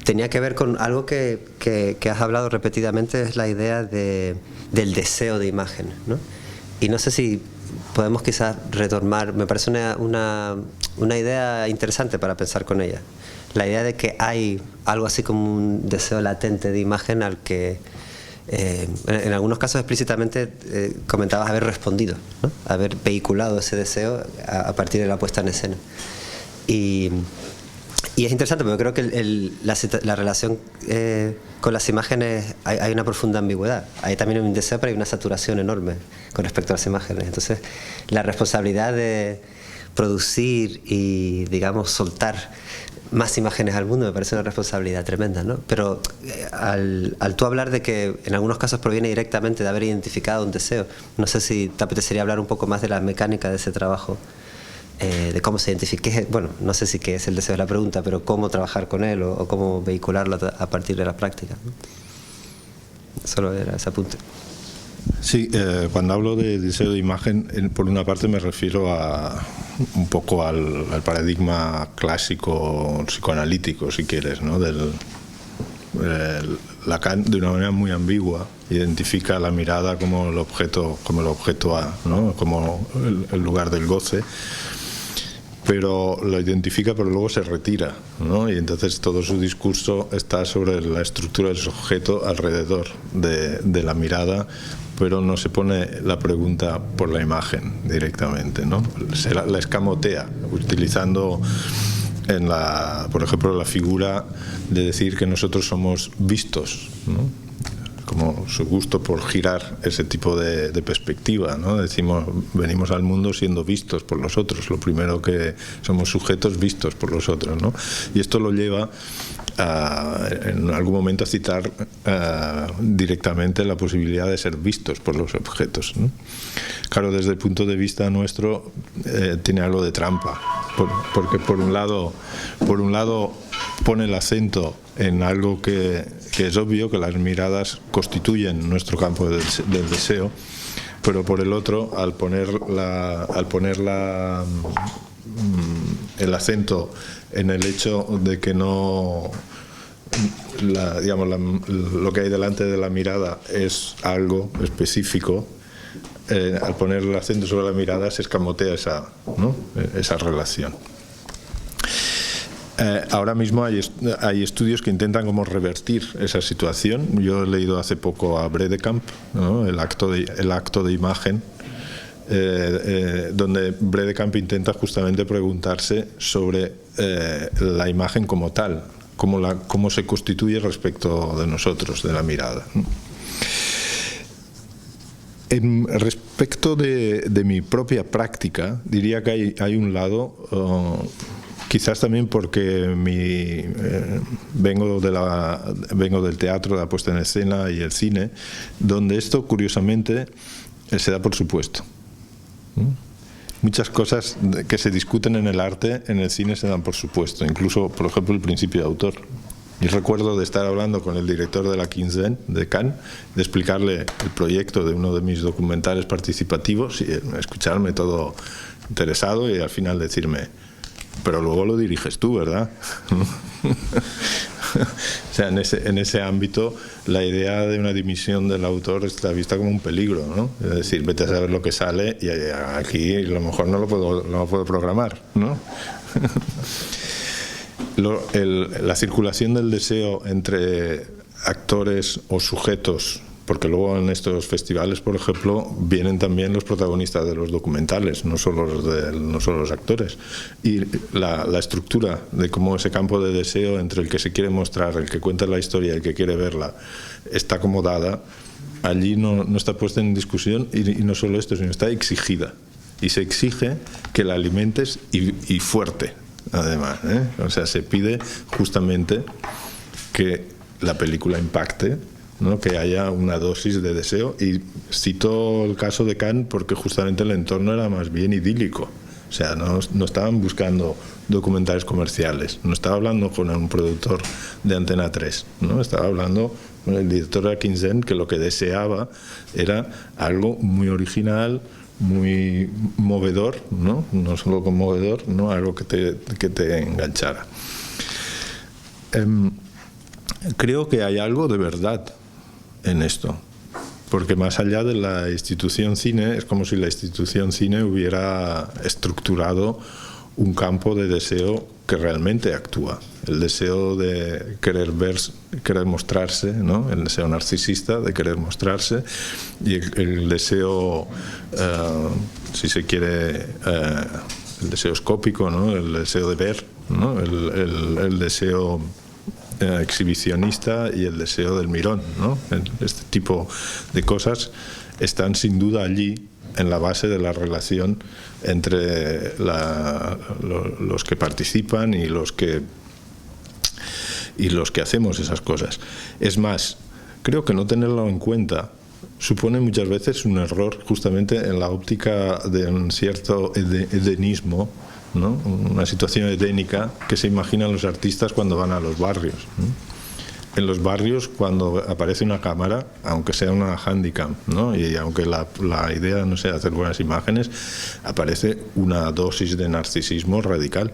tenía que ver con algo que has hablado repetidamente, es la idea del deseo de imagen, ¿no? Y no sé si podemos quizás retomar, me parece una idea interesante para pensar con ella. La idea de que hay algo así como un deseo latente de imagen al que en algunos casos explícitamente comentabas haber respondido, ¿no? Haber vehiculado ese deseo a partir de la puesta en escena. Y es interesante, porque creo que la relación con las imágenes hay una profunda ambigüedad. Hay también un deseo, pero hay una saturación enorme con respecto a las imágenes. Entonces, la responsabilidad de producir y, digamos, soltar más imágenes al mundo me parece una responsabilidad tremenda, ¿no? Pero al tú hablar de que en algunos casos proviene directamente de haber identificado un deseo, no sé si te apetecería hablar un poco más de la mecánica de ese trabajo, de cómo se identifica, bueno, no sé si qué es el deseo de la pregunta, pero cómo trabajar con él o cómo vehicularlo a partir de la práctica, ¿no? Solo era ese apunte. Sí, cuando hablo de deseo de imagen, por una parte me refiero un poco al paradigma clásico psicoanalítico, si quieres, ¿no? Lacan, de una manera muy ambigua, identifica la mirada como el objeto A, ¿no? Como el lugar del goce, pero lo identifica, pero luego se retira, ¿no? Y entonces todo su discurso está sobre la estructura del sujeto alrededor de la mirada, pero no se pone la pregunta por la imagen directamente, ¿no? Se la escamotea, utilizando por ejemplo, la figura de decir que nosotros somos vistos, ¿no? Como su gusto por girar ese tipo de perspectiva, ¿no? Decimos, venimos al mundo siendo vistos por los otros, lo primero que somos sujetos vistos por los otros, ¿no? Y esto lo lleva en algún momento a citar directamente la posibilidad de ser vistos por los objetos, ¿no? Claro, desde el punto de vista nuestro tiene algo de trampa, porque por un lado pone el acento en algo que es obvio, que las miradas constituyen nuestro campo del deseo, pero por el otro, al poner el acento en el hecho de que no, lo que hay delante de la mirada es algo específico, al poner el acento sobre la mirada se escamotea esa relación. Ahora mismo hay estudios que intentan como revertir esa situación. Yo he leído hace poco a Bredekamp, ¿no? el acto de imagen, donde Bredekamp intenta justamente preguntarse sobre la imagen como tal, cómo se constituye respecto de nosotros, de la mirada. Respecto de mi propia práctica, diría que hay un lado, quizás también porque vengo del teatro, de la puesta en escena y el cine, donde esto curiosamente se da por supuesto. Muchas cosas que se discuten en el arte, en el cine se dan por supuesto, incluso, por ejemplo, el principio de autor. Y recuerdo de estar hablando con el director de la Quinzaine de Cannes, de explicarle el proyecto de uno de mis documentales participativos y escucharme todo interesado y al final decirme: pero luego lo diriges tú, ¿verdad? O sea, en ese ámbito la idea de una dimisión del autor está vista como un peligro, ¿no? Es decir, vete a saber lo que sale y aquí a lo mejor no lo puedo programar, ¿no? La circulación del deseo entre actores o sujetos, porque luego en estos festivales, por ejemplo, vienen también los protagonistas de los documentales, no solo los actores, y la estructura de cómo ese campo de deseo entre el que se quiere mostrar, el que cuenta la historia y el que quiere verla está acomodada, allí no está puesta en discusión, y no solo esto, sino está exigida, y se exige que la alimentes y fuerte, además, ¿eh? O sea, se pide justamente que la película impacte, ¿no? Que haya una dosis de deseo, y cito el caso de Cannes porque justamente el entorno era más bien idílico. O sea, no estaban buscando documentales comerciales, no estaba hablando con un productor de Antena 3, ¿no? Estaba hablando con el director de la Quinzaine, que lo que deseaba era algo muy original, muy movedor, ¿no? No solo conmovedor, ¿no? Algo que te enganchara. Creo que hay algo de verdad en esto, porque más allá de la institución cine, es como si la institución cine hubiera estructurado un campo de deseo que realmente actúa, el deseo de querer mostrarse, ¿no? El deseo narcisista de querer mostrarse, y el deseo, si se quiere, el deseo escópico, ¿no? El deseo de ver, ¿no? El deseo exhibicionista y el deseo del mirón, ¿no? Este tipo de cosas están sin duda allí en la base de la relación entre los que participan y los que hacemos esas cosas. Es más, creo que no tenerlo en cuenta supone muchas veces un error justamente en la óptica de un cierto edenismo, ¿no? Una situación edénica que se imaginan los artistas cuando van a los barrios, ¿no? en los barrios, cuando aparece una cámara, aunque sea una Handycam, ¿no? Y aunque la idea no sea hacer buenas imágenes, aparece una dosis de narcisismo radical,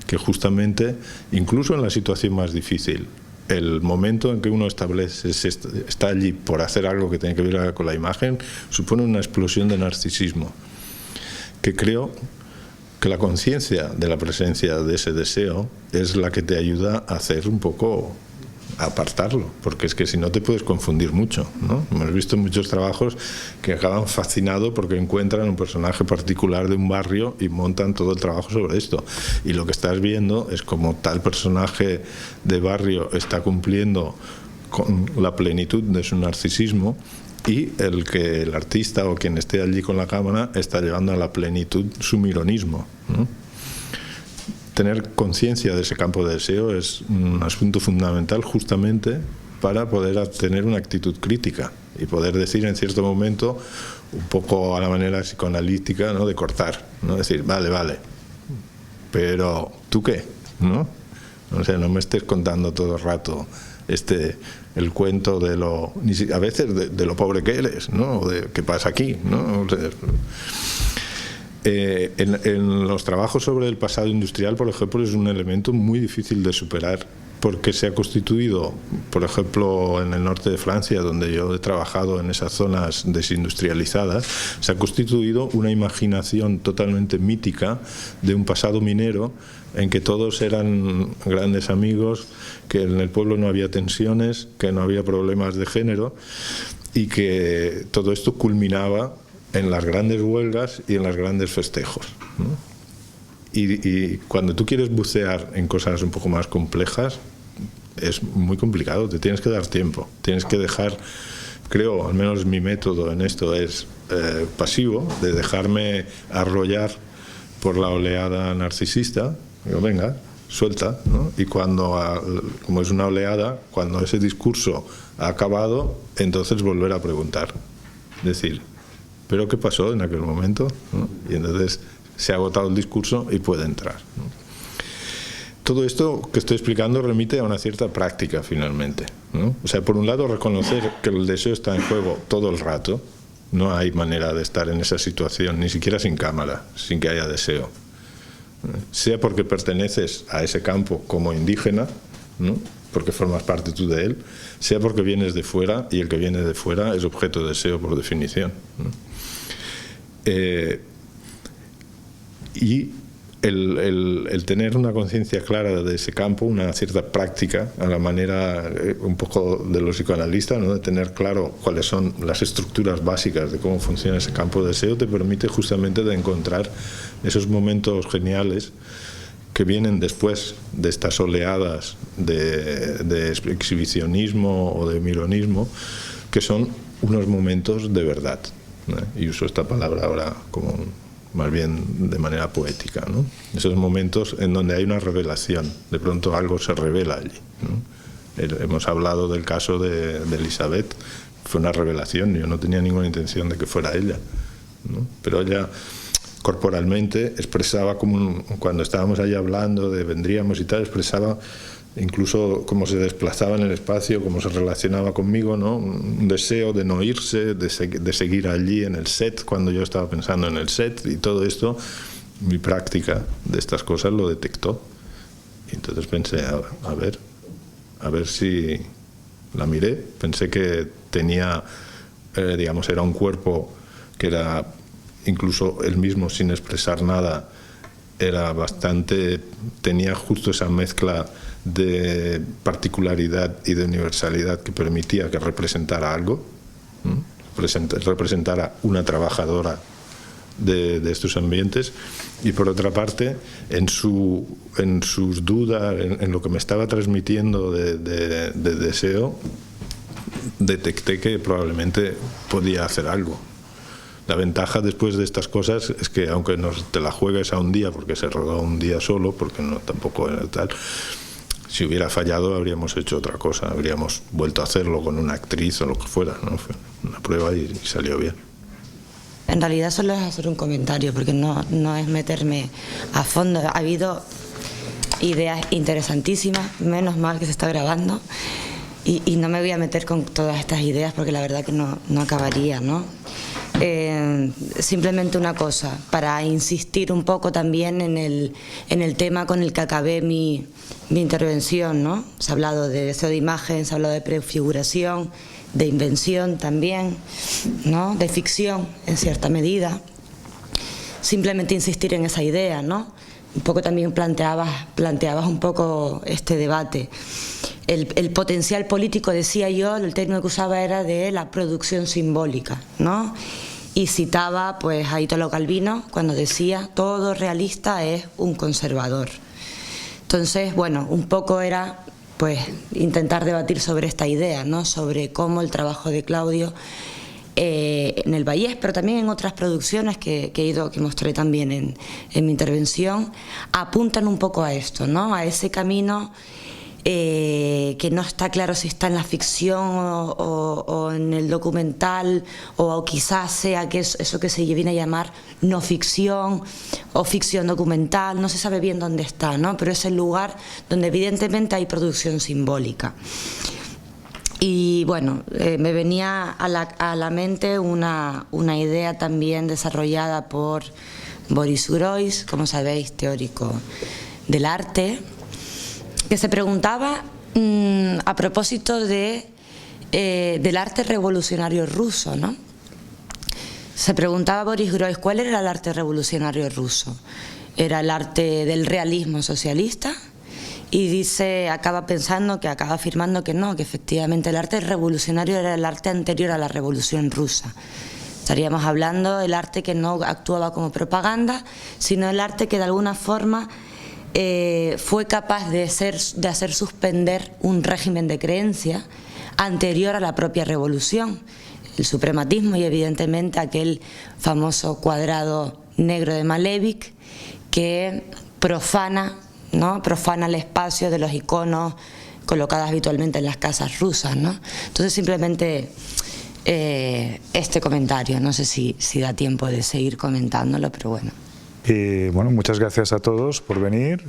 que justamente, incluso en la situación más difícil, el momento en que uno está allí por hacer algo que tiene que ver con la imagen, supone una explosión de narcisismo, que creo que la conciencia de la presencia de ese deseo es la que te ayuda a hacer un poco, a apartarlo, porque es que si no te puedes confundir mucho, ¿no? Hemos visto muchos trabajos que acaban fascinados porque encuentran un personaje particular de un barrio y montan todo el trabajo sobre esto, y lo que estás viendo es como tal personaje de barrio está cumpliendo con la plenitud de su narcisismo, y el artista o quien esté allí con la cámara está llevando a la plenitud su mironismo, ¿no? Tener conciencia de ese campo de deseo es un asunto fundamental justamente para poder tener una actitud crítica y poder decir en cierto momento, un poco a la manera psicoanalítica, ¿no?, de cortar, ¿no? Decir, vale, pero ¿tú qué? ¿No? O sea, no me estés contando todo el rato el cuento de a veces de lo pobre que eres, ¿no? O de qué pasa aquí, ¿no? O sea, en los trabajos sobre el pasado industrial, por ejemplo, es un elemento muy difícil de superar, porque se ha constituido, por ejemplo, en el norte de Francia, donde yo he trabajado en esas zonas desindustrializadas, se ha constituido una imaginación totalmente mítica de un pasado minero en que todos eran grandes amigos, que en el pueblo no había tensiones, que no había problemas de género, y que todo esto culminaba en las grandes huelgas y en los grandes festejos, ¿no? Y cuando tú quieres bucear en cosas un poco más complejas, es muy complicado, te tienes que dar tiempo, tienes que dejar, creo, al menos mi método en esto es pasivo, de dejarme arrollar por la oleada narcisista. Digo, venga, suelta, ¿no? Y como es una oleada, cuando ese discurso ha acabado, entonces volver a preguntar, decir, ¿pero qué pasó en aquel momento? ¿No? Y entonces se ha agotado el discurso y puede entrar, ¿no? Todo esto que estoy explicando remite a una cierta práctica, finalmente, ¿no? O sea, por un lado, reconocer que el deseo está en juego todo el rato. No hay manera de estar en esa situación, ni siquiera sin cámara, sin que haya deseo. Sea porque perteneces a ese campo como indígena, ¿no?, porque formas parte tú de él, sea porque vienes de fuera, y el que viene de fuera es objeto de deseo por definición, ¿no? Y el tener una conciencia clara de ese campo, una cierta práctica, a la manera un poco de los psicoanalistas, ¿no?, de tener claro cuáles son las estructuras básicas de cómo funciona ese campo de deseo, te permite justamente de encontrar esos momentos geniales que vienen después de estas oleadas de exhibicionismo o de mironismo, que son unos momentos de verdad, ¿no? Y uso esta palabra ahora como más bien de manera poética, ¿no? Esos momentos en donde hay una revelación, de pronto algo se revela allí, ¿no? Hemos hablado del caso de Elizabeth, fue una revelación, yo no tenía ninguna intención de que fuera ella, ¿no? Pero ella corporalmente expresaba, como cuando estábamos ahí hablando de vendríamos y tal, expresaba incluso cómo se desplazaba en el espacio, cómo se relacionaba conmigo, ¿no? Un deseo de no irse, de seguir allí en el set, cuando yo estaba pensando en el set, y todo esto, mi práctica de estas cosas lo detectó. Y entonces pensé, a ver si la miré, pensé que tenía, digamos, era un cuerpo que era, incluso él mismo sin expresar nada, era bastante, tenía justo esa mezcla de particularidad y de universalidad que permitía que representara algo, representara una trabajadora de estos ambientes, y por otra parte en sus dudas, en lo que me estaba transmitiendo de deseo, detecté que probablemente podía hacer algo. La ventaja después de estas cosas es que aunque no te la juegues a un día, porque se rodó un día solo, porque no tampoco era tal, si hubiera fallado habríamos hecho otra cosa, habríamos vuelto a hacerlo con una actriz o lo que fuera, ¿no? Fue una prueba y salió bien. En realidad solo es hacer un comentario, porque no es meterme a fondo. Ha habido ideas interesantísimas, menos mal que se está grabando, y no me voy a meter con todas estas ideas porque la verdad que no acabaría, ¿no? Simplemente una cosa, para insistir un poco también en el tema con el que acabé mi intervención, ¿no? Se ha hablado de deseo de imagen, se ha hablado de prefiguración, de invención también, ¿no? De ficción en cierta medida. Simplemente insistir en esa idea, ¿no? Un poco también planteabas un poco este debate. El potencial político, decía yo, el término que usaba era de la producción simbólica, ¿no? Y citaba pues a Italo Calvino cuando decía todo realista es un conservador. Entonces, bueno, un poco era pues intentar debatir sobre esta idea, ¿no? Sobre cómo el trabajo de Claudio en El Vallés, pero también en otras producciones que mostré también en mi intervención, apuntan un poco a esto, ¿no? A ese camino que no está claro si está en la ficción o en el documental, o quizás sea que es eso que se viene a llamar no ficción o ficción documental, no se sabe bien dónde está, ¿no? Pero es el lugar donde evidentemente hay producción simbólica. Y bueno, me venía a la mente una idea también desarrollada por Boris Groys, como sabéis, teórico del arte, que se preguntaba a propósito del arte revolucionario ruso, ¿no? Se preguntaba Boris Groys cuál era el arte revolucionario ruso. ¿Era el arte del realismo socialista? Y acaba afirmando que no, que efectivamente el arte revolucionario era el arte anterior a la Revolución Rusa. Estaríamos hablando del arte que no actuaba como propaganda, sino el arte que de alguna forma fue capaz de hacer suspender un régimen de creencia anterior a la propia revolución, el suprematismo y evidentemente aquel famoso cuadrado negro de Malevich que profana el espacio de los iconos colocados habitualmente en las casas rusas, ¿no? Entonces simplemente este comentario, no sé si da tiempo de seguir comentándolo, pero bueno. Y bueno, muchas gracias a todos por venir.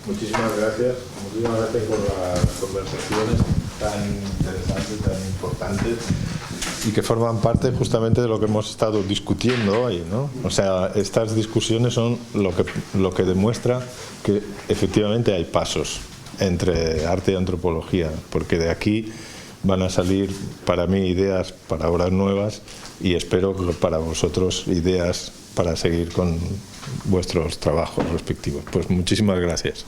Muchísimas gracias por las conversaciones tan interesantes, tan importantes y que forman parte justamente de lo que hemos estado discutiendo hoy, ¿no? O sea, estas discusiones son lo que demuestra que efectivamente hay pasos entre arte y antropología, porque de aquí van a salir para mí ideas para obras nuevas y espero que para vosotros ideas para seguir con vuestros trabajos respectivos. Pues muchísimas gracias.